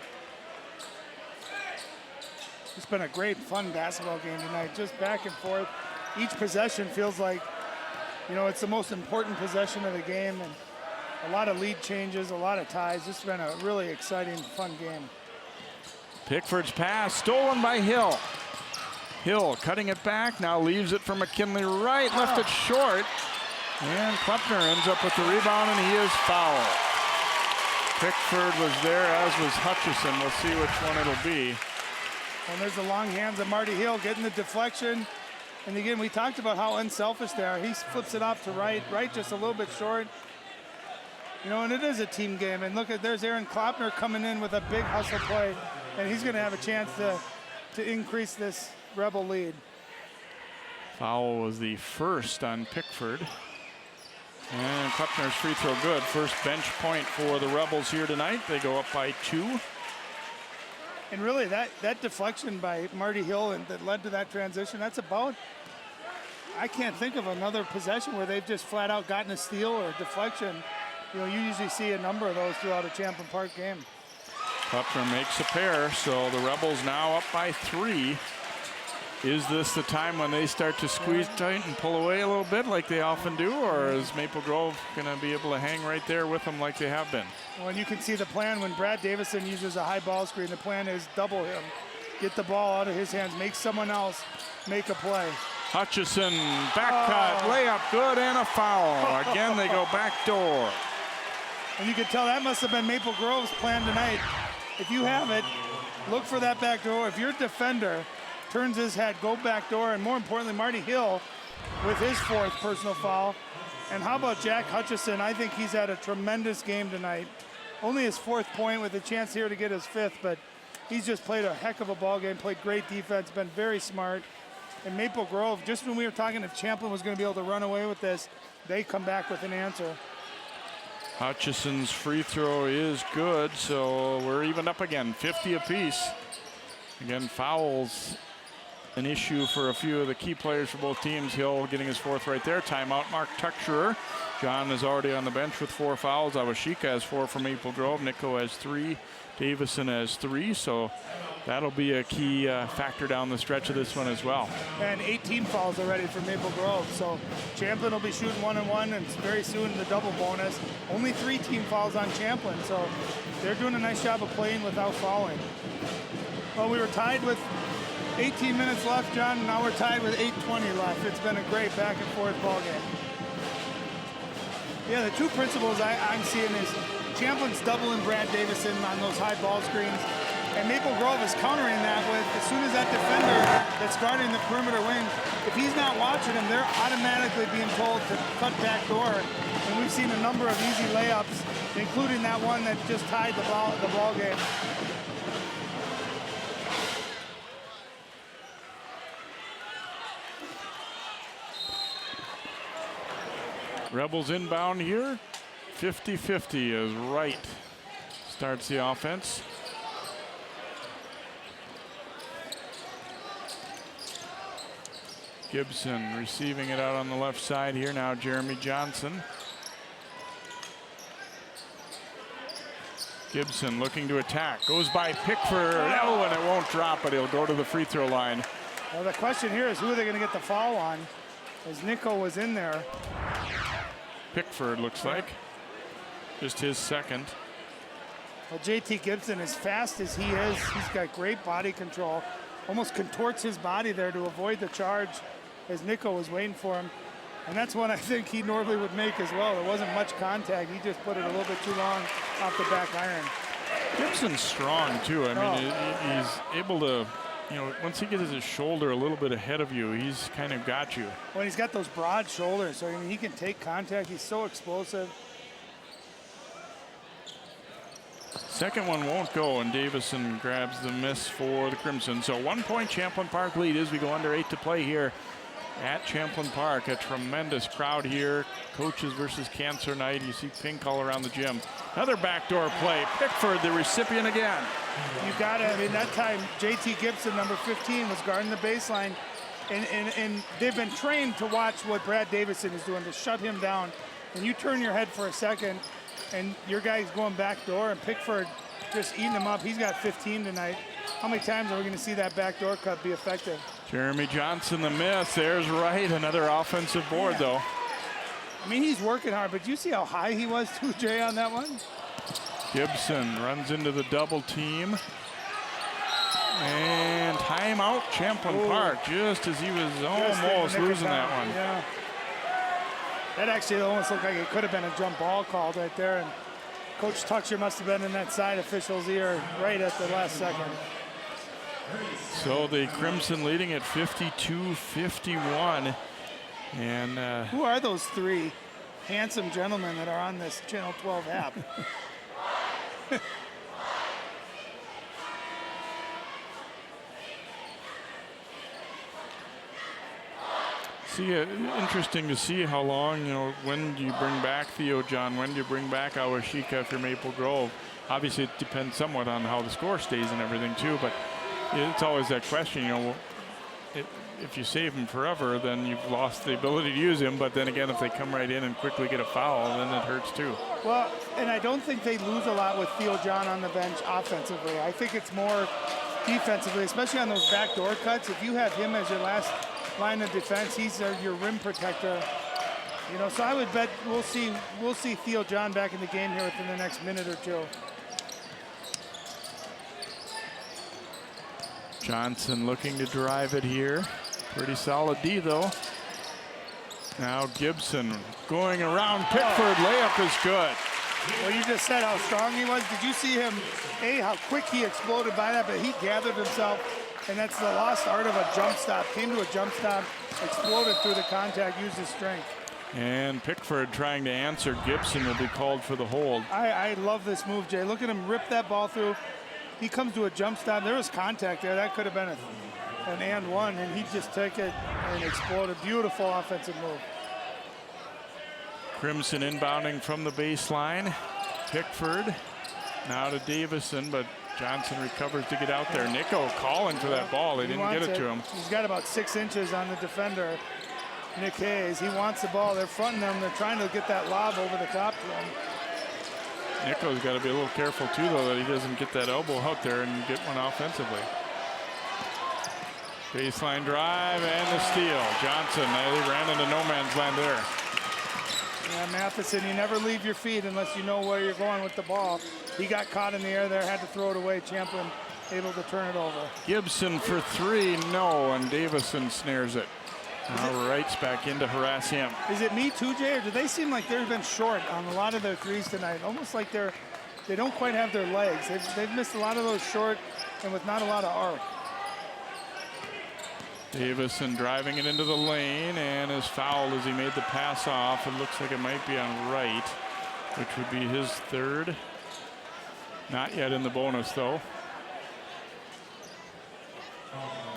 It's been a great, fun basketball game tonight, just back and forth. Each possession feels like, you know, it's the most important possession of the game, and a lot of lead changes, a lot of ties. It's been a really exciting, fun game. Pickford's pass stolen by Hill. Hill cutting it back, now leaves it for McKinley Wright, left it short. And Klepner ends up with the rebound, and he is fouled. Pickford was there, as was Hutchison. We'll see which one it'll be. And there's the long hands of Marty Hill getting the deflection. And again, we talked about how unselfish they are. He flips it off to Wright. Wright just a little bit short. You know, and it is a team game. And look at, there's Aaron Klopner coming in with a big hustle play. And he's going to have a chance to increase this Rebel lead. Foul was the first on Pickford. And Klepner's free throw good. First bench point for the Rebels here tonight. They go up by 2. And really, that deflection by Marty Hill and that led to that transition, that's about, I can't think of another possession where they've just flat out gotten a steal or a deflection. You know, you usually see a number of those throughout a Champlin Park game. Klepner makes a pair, so the Rebels now up by 3. Is this the time when they start to squeeze tight and pull away a little bit like they often do, or is Maple Grove going to be able to hang right there with them like they have been? Well, and you can see the plan when Brad Davison uses a high ball screen. The plan is double him, get the ball out of his hands, make someone else make a play. Hutchison, back cut, layup good, and a foul. Again, they go back door. And you can tell that must have been Maple Grove's plan tonight. If you have it, look for that back door. If your defender turns his head, go back door, and more importantly, Marty Hill with his 4th personal foul. And how about Jack Hutchison? I think he's had a tremendous game tonight. Only his 4th point with a chance here to get his 5th, but he's just played a heck of a ball game, played great defense, been very smart. And Maple Grove, just when we were talking if Champlin was going to be able to run away with this, they come back with an answer. Hutchison's free throw is good, so we're evened up again, 50 apiece. Again, fouls an issue for a few of the key players for both teams. Hill getting his 4th right there. Timeout, Mark Tuxerer. John is already on the bench with 4 fouls. Awashika has 4 for Maple Grove. Nico has 3. Davison has 3. So that'll be a key factor down the stretch of this one as well. And 18 fouls already for Maple Grove. So Champlin will be shooting 1-and-1, and very soon the double bonus. Only 3 team fouls on Champlin. So they're doing a nice job of playing without fouling. Well, we were tied with 18 minutes left, John, and now we're tied with 8:20 left. It's been a great back and forth ball game. Yeah, the 2 principles I'm seeing is Champlin's doubling Brad Davison on those high ball screens, and Maple Grove is countering that with, as soon as that defender that's guarding the perimeter wing, if he's not watching him, they're automatically being told to cut back door. And we've seen a number of easy layups, including that one that just tied the ball game. Rebels inbound here. 50-50 as Wright starts the offense. Gibson receiving it out on the left side here now. Jeremy Johnson. Gibson looking to attack. Goes by Pickford. Oh, and it won't drop, but he'll go to the free throw line. Well, the question here is who are they going to get the foul on? As Nico was in there. Pickford looks like. Just his second. Well, JT Gibson, as fast as he is, he's got great body control. Almost contorts his body there to avoid the charge as Nico was waiting for him. And that's one I think he normally would make as well. There wasn't much contact. He just put it a little bit too long off the back iron. Gibson's strong too. I mean, he's able to, you know, once he gets his shoulder a little bit ahead of you, he's kind of got you. Well, he's got those broad shoulders, so I mean, he can take contact. He's so explosive. Second one won't go, and Davison grabs the miss for the Crimson. So 1 point Champlin Park lead as we go under 8 to play here at Champlin Park. A tremendous crowd here. Coaches versus cancer night. You see pink all around the gym. Another backdoor play. Pickford, the recipient again. You got it. I mean, that time JT Gibson, number 15, was guarding the baseline, and they've been trained to watch what Brad Davison is doing to shut him down. And you turn your head for a second, and your guy's going backdoor, and Pickford just eating him up. He's got 15 tonight. How many times are we going to see that backdoor cut be effective? Jeremy Johnson, the miss. There's Wright. Another offensive board, though. I mean, he's working hard, but you see how high he was, too, Jay, on that one? Gibson runs into the double team. And timeout, Champlin Park, just as he was almost losing that one. Yeah. That actually almost looked like it could have been a jump ball called right there. And Coach Tucker must have been in that side official's ear right at the last second. So the Crimson leading at 52-51. And who are those three handsome gentlemen that are on this Channel 12 app? See, interesting to see how long, you know, when do you bring back Theo John? When do you bring back Awashika for Maple Grove? Obviously, it depends somewhat on how the score stays and everything, too. But it's always that question, you know, if you save him forever, then you've lost the ability to use him. But then again, if they come right in and quickly get a foul, then it hurts, too. Well, and I don't think they lose a lot with Theo John on the bench offensively. I think it's more defensively, especially on those backdoor cuts. If you have him as your last line of defense, he's your rim protector. You know, so I would bet we'll see Theo John back in the game here within the next minute or two. Johnson looking to drive it here. Pretty solid D, though. Now Gibson going around Pickford. Layup is good. Well, you just said how strong he was. Did you see him, how quick he exploded by that, but he gathered himself, and that's the lost art of a jump stop. Came to a jump stop, exploded through the contact, used his strength. And Pickford trying to answer. Gibson will be called for the hold. I love this move, Jay. Look at him rip that ball through. He comes to a jump stop. There was contact there. That could have been an and one, and he just took it and exploded. Beautiful offensive move. Crimson inbounding from the baseline. Pickford now to Davison, but Johnson recovers to get out there. Nico calling for that ball. They didn't get it to him. He's got about 6 inches on the defender, Nick Hayes. He wants the ball. They're fronting them. They're trying to get that lob over the top to him. Nico's got to be a little careful, too, though, that he doesn't get that elbow out there and get one offensively. Baseline drive and the steal. Johnson, they ran into no man's land there. Yeah, Matheson, you never leave your feet unless you know where you're going with the ball. He got caught in the air there, had to throw it away. Champlin able to turn it over. Gibson for three, no, and Davison snares it. Now Wright's back in to harass him. Is it me too, Jay, or do they seem like they've been short on a lot of their threes tonight? Almost like they don't quite have their legs. They've missed a lot of those short and with not a lot of arc. Davison driving it into the lane and is fouled as he made the pass off. It looks like it might be on Wright, which would be his third. Not yet in the bonus, though.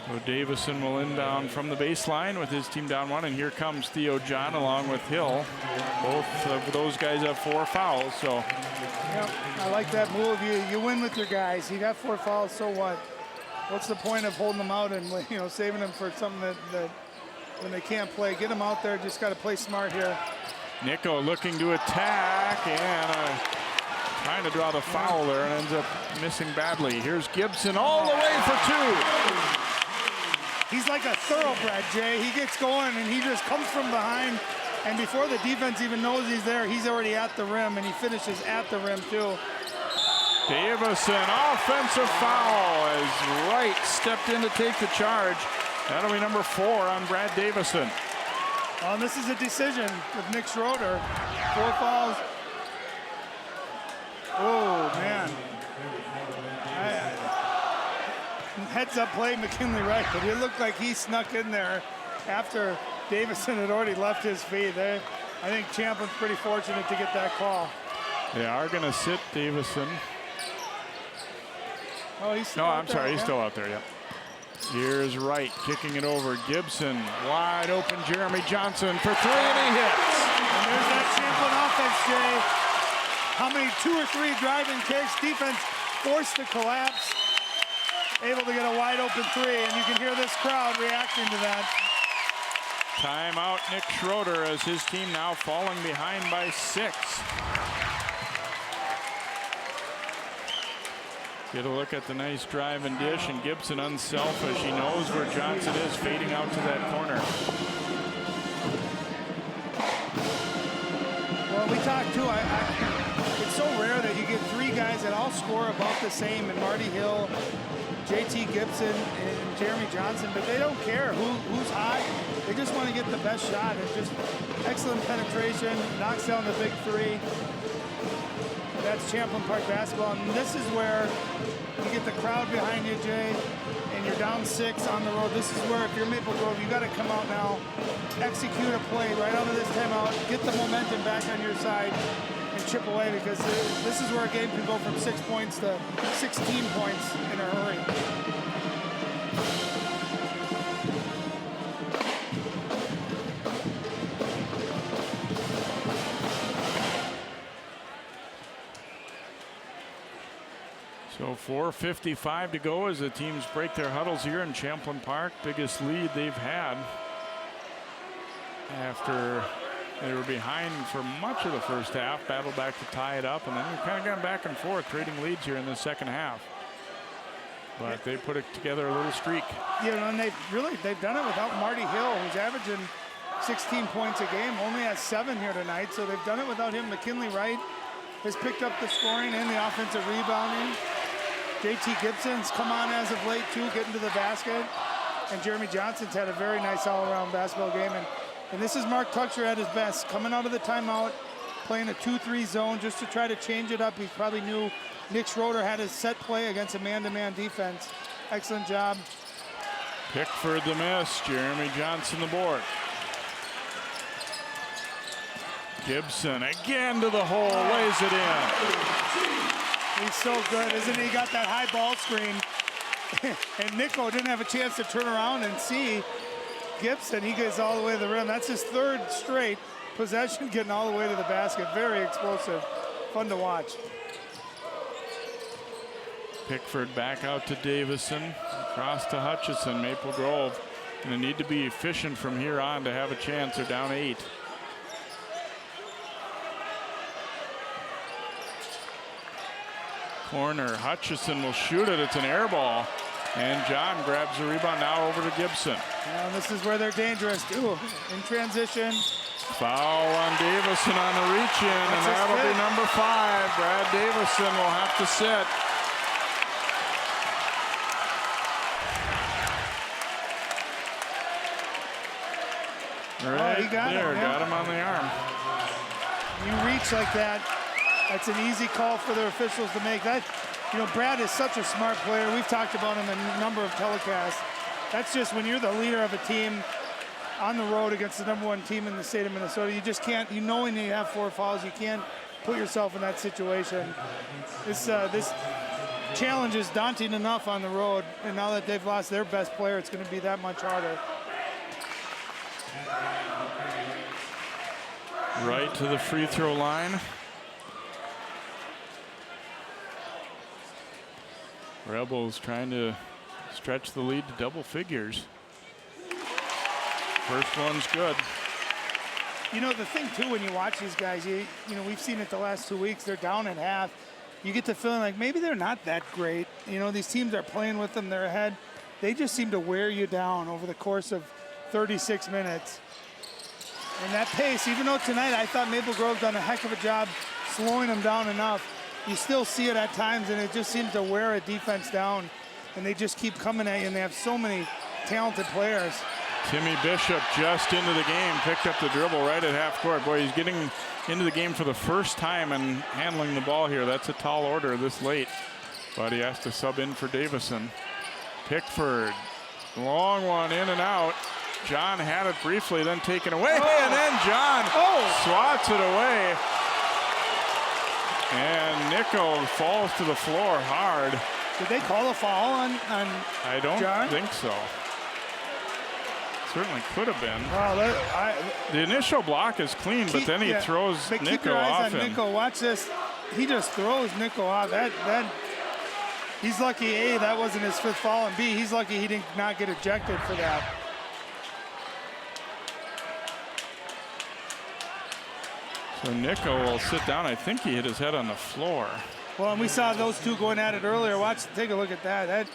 So Davison will inbound from the baseline with his team down 1, and here comes Theo John along with Hill. Both of those guys have 4 fouls, so. Yep, I like that move. You win with your guys. You got 4 fouls, so what? What's the point of holding them out and saving them for something that when they can't play? Get them out there. Just got to play smart here. Nico looking to attack and trying to draw the foul there and ends up missing badly. Here's Gibson all the way for 2. He's like a thoroughbred, Jay. He gets going and he just comes from behind. And before the defense even knows he's there, he's already at the rim, and he finishes at the rim too. Davison, offensive foul as Wright stepped in to take the charge. That'll be number 4 on Brad Davison. And this is a decision with Nick Schroeder. 4 fouls. Oh, man. Heads up play, McKinley Wright, but it looked like he snuck in there after Davison had already left his feet. I think Champlin's pretty fortunate to get that call. They are going to sit Davison. Oh, he's still out there. He's still out there, yeah. Here's Wright kicking it over. Gibson, wide open. Jeremy Johnson for 3, and he hits. And there's that Champlin offense, Jay. How many 2 or 3 driving kicks? Defense forced to collapse. Able to get a wide open 3, and you can hear this crowd reacting to that. Timeout, Nick Schroeder, as his team now falling behind by 6. Get a look at the nice drive and dish, and Gibson unselfish. He knows where Johnson is, fading out to that corner. Well, we talked too. It's so rare that you get 3 guys that all score about the same, and Marty Hill, JT Gibson, and Jeremy Johnson, but they don't care who's hot. They just want to get the best shot. And just excellent penetration, knocks down the big 3. That's Champlin Park basketball, and this is where you get the crowd behind you, Jay, and you're down 6 on the road. This is where, if you're Maple Grove, you got to come out now, execute a play right out of this timeout, get the momentum back on your side, and chip away, because this is where a game can go from 6 points to 16 points in a hurry. So 4:55 to go as the teams break their huddles here in Champlin Park. Biggest lead they've had after they were behind for much of the first half, battled back to tie it up, and then we've kind of gone back and forth, trading leads here in the second half. But they put it together a little streak. And they've done it without Marty Hill, who's averaging 16 points a game, only has 7 here tonight. So they've done it without him. McKinley Wright has picked up the scoring and the offensive rebounding. JT Gibson's come on as of late too, getting to the basket. And Jeremy Johnson's had a very nice all-around basketball game. And this is Mark Tucker at his best, coming out of the timeout, playing a 2-3 zone just to try to change it up. He probably knew Nick Schroeder had his set play against a man-to-man defense. Excellent job. Pickford the miss, Jeremy Johnson the board. Gibson again to the hole, lays it in. He's so good, isn't he? Got that high ball screen. And Nico didn't have a chance to turn around and see Gibson. He gets all the way to the rim. That's his 3rd straight possession, getting all the way to the basket. Very explosive. Fun to watch. Pickford back out to Davison. Across to Hutchison. Maple Grove going to need to be efficient from here on to have a chance. They're down 8. Corner, Hutchison will shoot it. It's an air ball. And John grabs the rebound now over to Gibson. And this is where they're dangerous too. In transition. Foul on Davison on the reach in, and that'll be number 5. Brad Davison will have to sit. Right he got there, him, yeah. got him on the arm. You reach like that, that's an easy call for the officials to make. That, Brad is such a smart player. We've talked about him in a number of telecasts. That's just when you're the leader of a team on the road against the number 1 team in the state of Minnesota. You just can't, knowing you have 4 fouls, you can't put yourself in that situation. challenge is daunting enough on the road, and now that they've lost their best player, it's going to be that much harder. Right to the free throw line. Rebels trying to stretch the lead to double figures. First one's good. You know, the thing, too, when you watch these guys, you know, we've seen it the last 2 weeks. They're down at half. You get the feeling like maybe they're not that great. You know, these teams are playing with them. They're ahead. They just seem to wear you down over the course of 36 minutes. And that pace, even though tonight I thought Maple Grove done a heck of a job slowing them down enough, you still see it at times, and it just seems to wear a defense down. And they just keep coming at you, and they have so many talented players. Timmy Bishop just into the game, picked up the dribble right at half court. Boy, he's getting into the game for the first time and handling the ball here. That's a tall order this late, but he has to sub in for Davison. Pickford, long one in and out. John had it briefly, then taken away, and then John swats it away. And Nico falls to the floor hard. Did they call a foul on I don't John? think so. Certainly could have been. Well, the initial block is clean, but then he throws but Nico keep your eyes off on him. Nico. Watch this. He just throws Nico off. That he's lucky, A, that wasn't his fifth foul, and B, he's lucky he did not get ejected for that. So Nico will sit down. I think he hit his head on the floor. Well, and we saw those two going at it earlier. Take a look at that.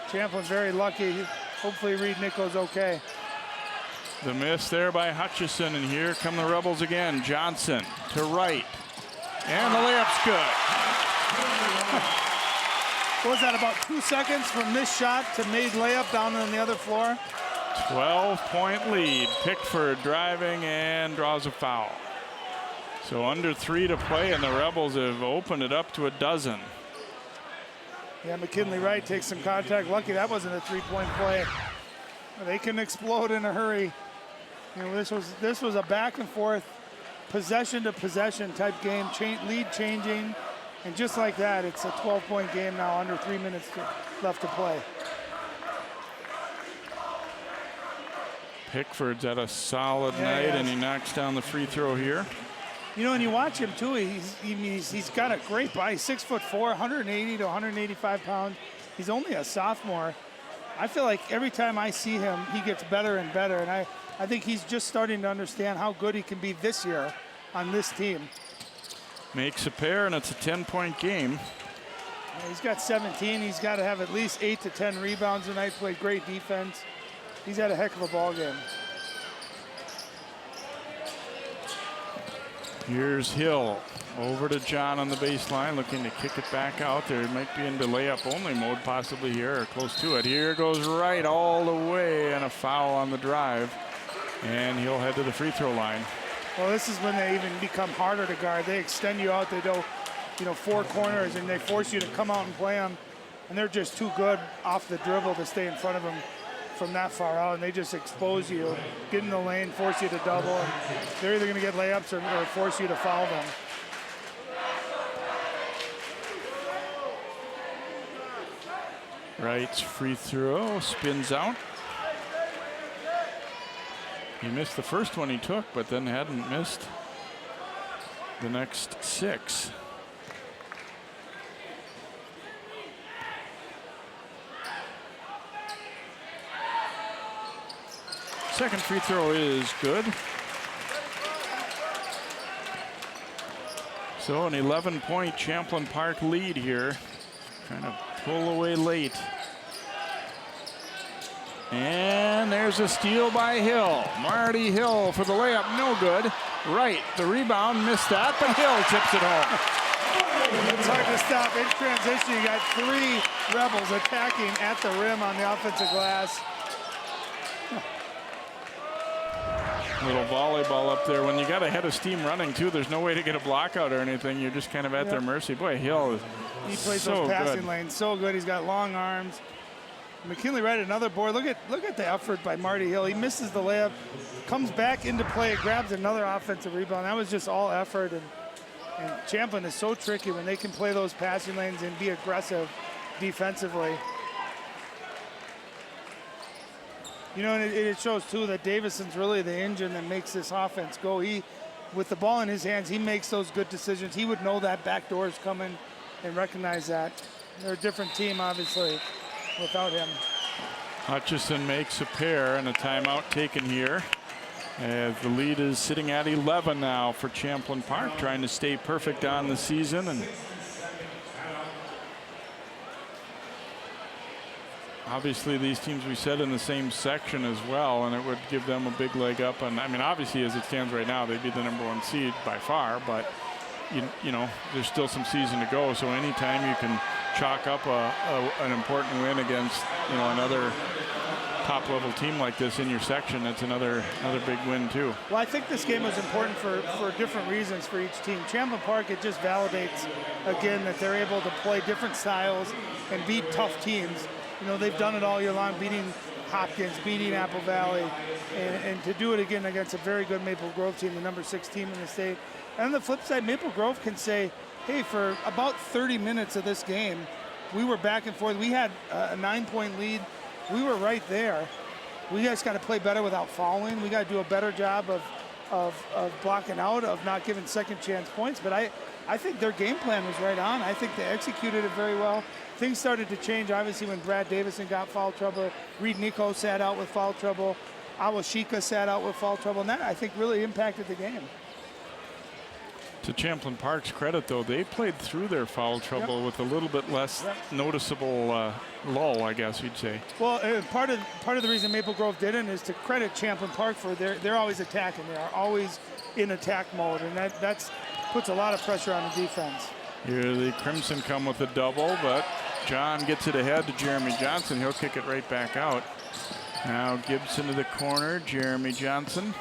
Champlin's very lucky. Hopefully Reed Nico's okay. The miss there by Hutchison, and here come the Rebels again. Johnson to right, and the layup's good. What was that, about 2 seconds from this shot to made layup down on the other floor? 12-point lead. Pickford driving and draws a foul. So under 3 to play, and the Rebels have opened it up to a dozen. Yeah, McKinley Wright takes some contact. Lucky that wasn't a three-point play. They can explode in a hurry. You know, this was a back and forth, possession to possession type game, lead changing, and just like that, it's a 12-point game now, under 3 minutes left to play. Pickford's had a solid night, and he knocks down the free throw here. You know, and you watch him too, he's got a great body, 6'4", 180 to 185 pounds. He's only a sophomore. I feel like every time I see him, he gets better and better, and I think he's just starting to understand how good he can be this year on this team. Makes a pair, and it's a 10-point game. Yeah, he's got 17. He's got to have at least 8 to 10 rebounds tonight, played great defense. He's had a heck of a ball game. Here's Hill over to John on the baseline, looking to kick it back out there. It might be into layup only mode possibly here, or close to it. Here goes Wright all the way, and a foul on the drive. And he'll head to the free throw line. Well, this is when they even become harder to guard. They extend you out. They do, 4 corners, and they force you to come out and play them. And they're just too good off the dribble to stay in front of them from that far out, and they just expose you, get in the lane, force you to double, and they're either going to get layups or force you to foul them. Wright's free throw spins out. He missed the first one he took, but then hadn't missed the next 6. Second free throw is good. So an 11-point Champlin Park lead here. Trying to pull away late. And there's a steal by Hill. Marty Hill for the layup, no good. Wright, the rebound, missed that, but Hill tips it home. It's hard to stop. In transition, you got 3 Rebels attacking at the rim on the offensive glass. Little volleyball up there. When you got a head of steam running too, there's no way to get a block out or anything. You're just kind of at their mercy. Boy, Hill is He plays so those passing good. lanes so good. He's got long arms. McKinley Wright, another board. Look at the effort by Marty Hill. He misses the layup, comes back into play, grabs another offensive rebound. That was just all effort, and And Champlin is so tricky when they can play those passing lanes and be aggressive defensively. You know, and it shows too that Davison's really the engine that makes this offense go. With the ball in his hands, he makes those good decisions. He would know that back door is coming and recognize that. They're a different team, obviously, without him. Hutchison makes a pair and a timeout taken here. As the lead is sitting at 11 now for Champlin Park, trying to stay perfect on the season. And obviously these teams we said in the same section as well, and it would give them a big leg up. And I mean, obviously as it stands right now, they'd be the #1 seed by far, but you know, there's still some season to go. So anytime you can chalk up an important win against, you know, another top level team like this in your section, that's another big win too. Well, I think this game was important for different reasons for each team. Champlin Park, it just validates again that they're able to play different styles and beat tough teams. You know, they've done it all year long, beating Hopkins, beating Apple Valley, and to do it again against a very good Maple Grove team, the #6 team in the state. And on the flip side, Maple Grove can say, hey, for about 30 minutes of this game, we were back and forth. We had a 9-point lead. We were right there. We just got to play better without fouling. We got to do a better job of blocking out, of not giving second chance points. But I think their game plan was right on. I think they executed it very well. Things started to change, obviously, when Brad Davison got foul trouble. Reed Nico sat out with foul trouble. Awashika sat out with foul trouble. And that, I think, really impacted the game. To Champlin Park's credit, though, they played through their foul trouble with a little bit less noticeable lull, I guess you'd say. Well, part of the reason Maple Grove didn't is to credit Champlin Park for they're always attacking. They are always in attack mode, and that puts a lot of pressure on the defense. Here the Crimson come with a double, but John gets it ahead to Jeremy Johnson. He'll kick it right back out. Now Gibson to the corner. Jeremy Johnson.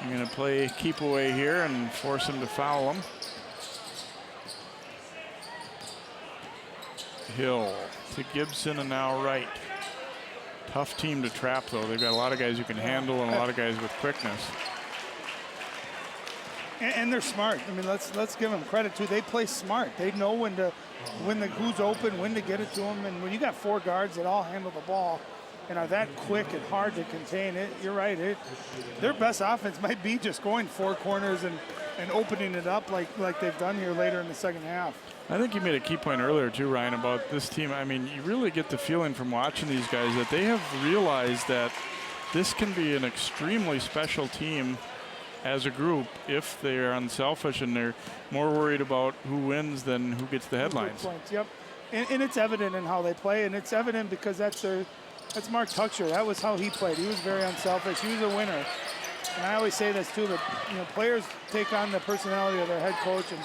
I'm going to play keep away here and force him to foul him. Hill to Gibson and now Wright. Tough team to trap, though. They've got a lot of guys who can handle and a lot of guys with quickness. And they're smart. I mean, let's give them credit too. They play smart. They know who's open, when to get it to them. And when you got 4 guards that all handle the ball and are that quick and hard to contain, you're right. Their best offense might be just going 4 corners and opening it up like they've done here later in the second half. I think you made a key point earlier too, Ryan, about this team. I mean, you really get the feeling from watching these guys that they have realized that this can be an extremely special team as a group if they are unselfish and they're more worried about who wins than who gets the headlines. Points, yep. And it's evident in how they play, and it's evident because that's Mark Tucksher. That was how he played. He was very unselfish. He was a winner. And I always say this too, but you know, players take on the personality of their head coach, and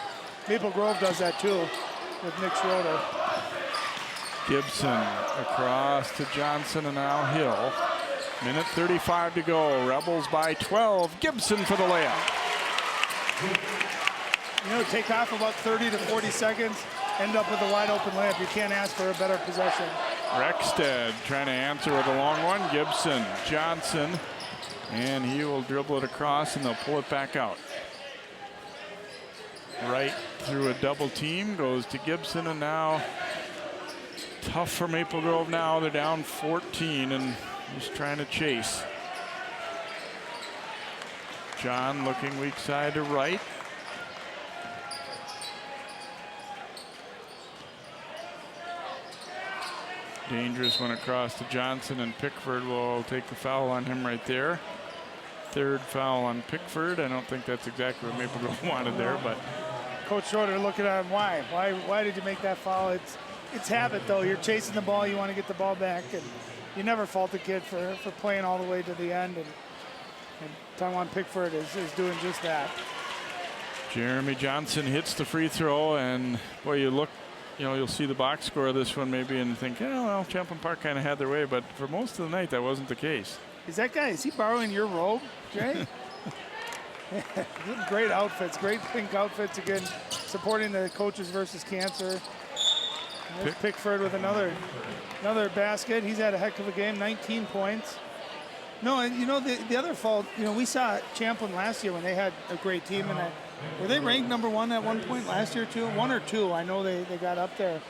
Maple Grove does that too with Nick Schroeder. Gibson across to Johnson and now Hill. Minute 35 to go. Rebels by 12. Gibson for the layup. You know, take off about 30 to 40 seconds, end up with a wide open layup. You can't ask for a better possession. Rexted trying to answer with a long one. Gibson, Johnson, and he will dribble it across and they'll pull it back out. Right through a double team, goes to Gibson, and now tough for Maple Grove now. They're down 14 and just trying to chase. John looking weak side to right. Dangerous one across to Johnson, and Pickford will take the foul on him right there. Third foul on Pickford. I don't think that's exactly what Maple Grove wanted there, but Coach Schroeder looking at him, why did you make that foul? It's habit though. You're chasing the ball, you want to get the ball back, and you never fault the kid for playing all the way to the end, and Taiwan Pickford is doing just that. Jeremy Johnson hits the free throw, and boy, you'll see the box score of this one maybe and think, yeah, well, Champlin Park kind of had their way, but for most of the night that wasn't the case. Is he borrowing your robe, Jay? Great outfits, great pink outfits again, supporting the Coaches versus Cancer. There's Pickford with another basket. He's had a heck of a game, 19 points. No, and you know the other fault, you know, we saw Champlin last year when they had a great team, and Were they ranked number 1 at one point last year too? 1 or 2, I know they got up there.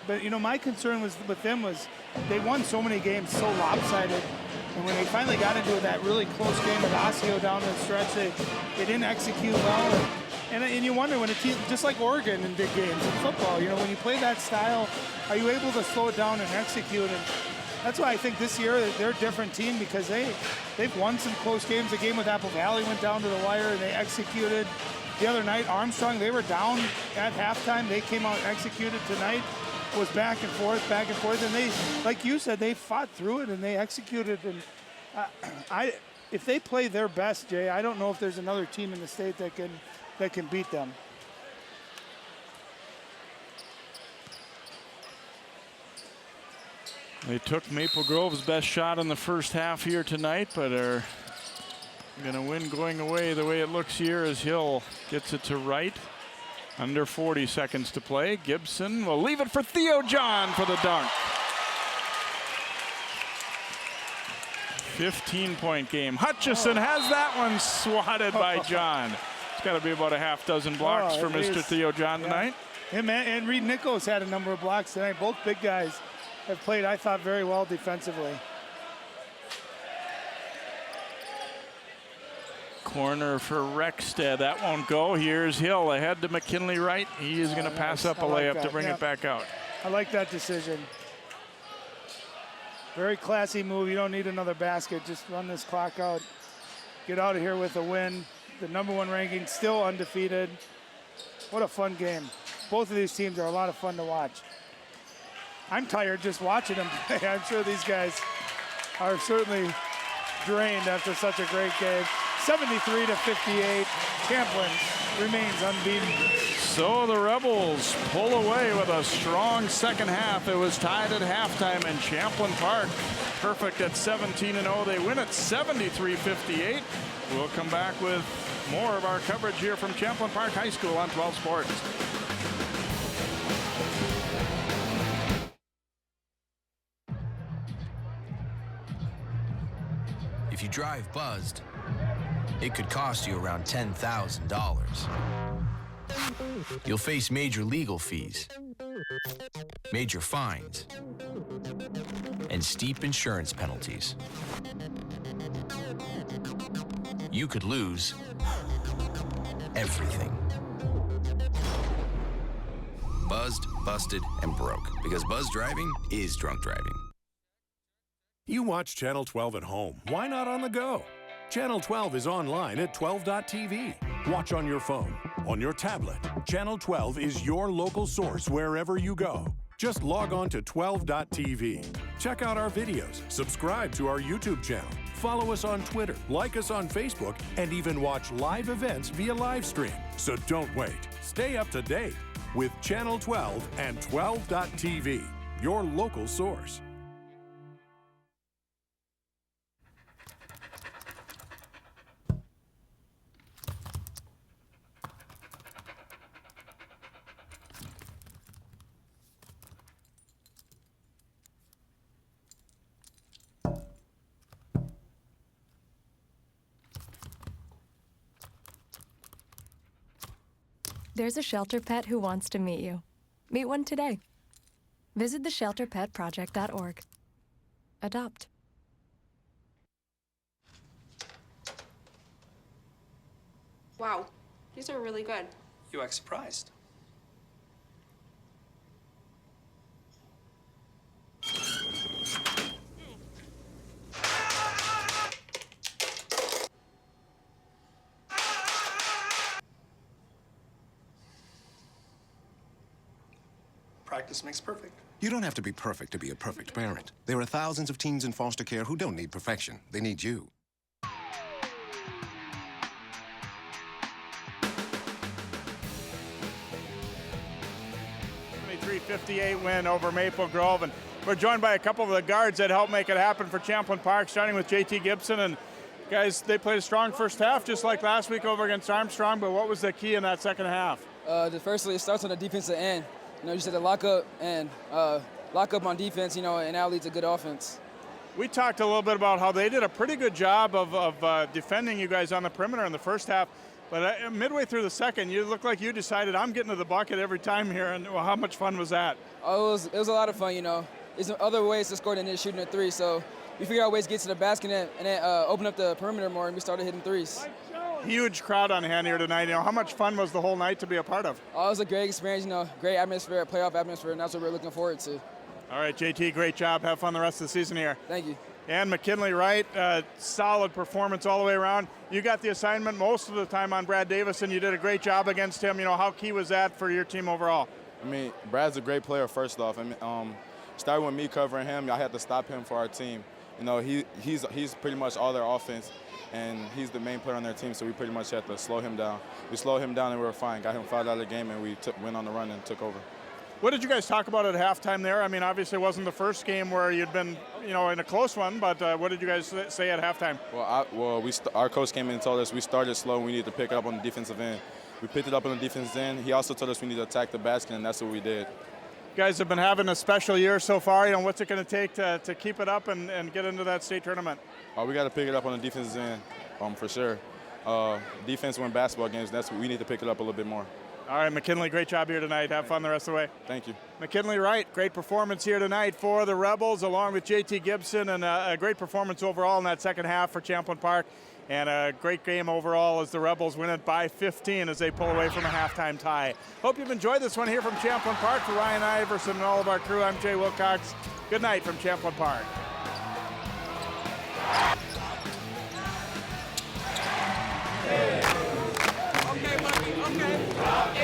But you know, my concern was with them was they won so many games so lopsided. And when they finally got into that really close game with Osseo down the stretch, they didn't execute well. And you wonder when a team, just like Oregon in big games in football, you know, when you play that style, are you able to slow it down and execute? And that's why I think this year they're a different team because they've won some close games. The game with Apple Valley went down to the wire and they executed. The other night, Armstrong, they were down at halftime. They came out and executed. Tonight was back and forth. And they, like you said, they fought through it and they executed. And if they play their best, Jay, I don't know if there's another team in the state that can beat them. They took Maple Grove's best shot in the first half here tonight, but are going to win going away the way it looks here as Hill gets it to right. Under 40 seconds to play. Gibson will leave it for Theo John for the dunk. 15-point game. Hutchison has that one swatted by John. It's got to be about a half dozen blocks for Mr. Theo John tonight. Him and Reed Nichols had a number of blocks tonight. Both big guys have played, I thought, very well defensively. Corner for Rexted. That won't go. Here's Hill ahead to McKinley Wright. He is going to pass up a layup to bring it back out. I like that decision. Very classy move. You don't need another basket. Just run this clock out. Get out of here with a win. The #1 ranking, still undefeated. What a fun game. Both of these teams are a lot of fun to watch. I'm tired just watching them play. I'm sure these guys are certainly drained after such a great game. 73-58. Champlin remains unbeaten. So the Rebels pull away with a strong second half. It was tied at halftime in Champlin Park. Perfect at 17-0. They win at 73-58. We'll come back with more of our coverage here from Champlin Park High School on 12 Sports. If you drive buzzed, it could cost you around $10,000. You'll face major legal fees, major fines, and steep insurance penalties. You could lose everything. Buzzed, busted, and broke. Because buzz driving is drunk driving. You watch Channel 12 at home. Why not on the go? Channel 12 is online at 12.tv. Watch on your phone, on your tablet. Channel 12 is your local source wherever you go. Just log on to 12.tv. Check out our videos, subscribe to our YouTube channel, follow us on Twitter, like us on Facebook, and even watch live events via live stream. So don't wait. Stay up to date with Channel 12 and 12.tv, your local source. There's a shelter pet who wants to meet you. Meet one today. Visit theshelterpetproject.org. Adopt. Wow, these are really good. You act surprised. Practice makes perfect. You don't have to be perfect to be a perfect parent. There are thousands of teens in foster care who don't need perfection. They need you. 73-58 win over Maple Grove. And we're joined by a couple of the guards that helped make it happen for Champlin Park, starting with JT Gibson. And guys, they played a strong first half, just like last week over against Armstrong. But what was the key in that second half? Firstly, it starts on the defensive end. You know, you said to lock up and lock up on defense, you know, and that leads to good offense. We talked a little bit about how they did a pretty good job of defending you guys on the perimeter in the first half. But midway through the second, you looked like you decided I'm getting to the bucket every time here. And well, how much fun was that? Oh, it was a lot of fun, you know. There's other ways to score than just shooting a three. So we figured out ways to get to the basket and then open up the perimeter more, and we started hitting threes. Huge crowd on hand here tonight. You know, how much fun was the whole night to be a part of? Oh, it was a great experience, you know, great atmosphere, playoff atmosphere, and that's what we're looking forward to. All right, JT, great job. Have fun the rest of the season here. Thank you. And McKinley Wright, solid performance all the way around. You got the assignment most of the time on Brad Davis, and you did a great job against him. You know, how key was that for your team overall? I mean, Brad's a great player, first off. I mean, starting with me covering him, I had to stop him for our team. You know, he's pretty much all their offense, and he's the main player on their team, so we pretty much had to slow him down. We slowed him down, and we were fine. Got him fouled out of the game, and we went on the run and took over. What did you guys talk about at halftime there? I mean, obviously it wasn't the first game where you'd been, you know, in a close one, but what did you guys say at halftime? Well, our coach came in and told us we started slow and we need to pick it up on the defensive end. We picked it up on the defensive end. He also told us we need to attack the basket, and that's what we did. You guys have been having a special year so far. You know, what's it going to take to keep it up and get into that state tournament? We got to pick it up on the defensive end, for sure. Defense win basketball games. That's what we need to pick it up a little bit more. All right, McKinley, great job here tonight. Have fun the rest of the way. Thank you. McKinley Wright, great performance here tonight for the Rebels, along with JT Gibson, and a great performance overall in that second half for Champlin Park. And a great game overall as the Rebels win it by 15 as they pull away from a halftime tie. Hope you've enjoyed this one here from Champlin Park. For Ryan Iverson and all of our crew, I'm Jay Wilcox. Good night from Champlin Park. Okay, buddy, okay.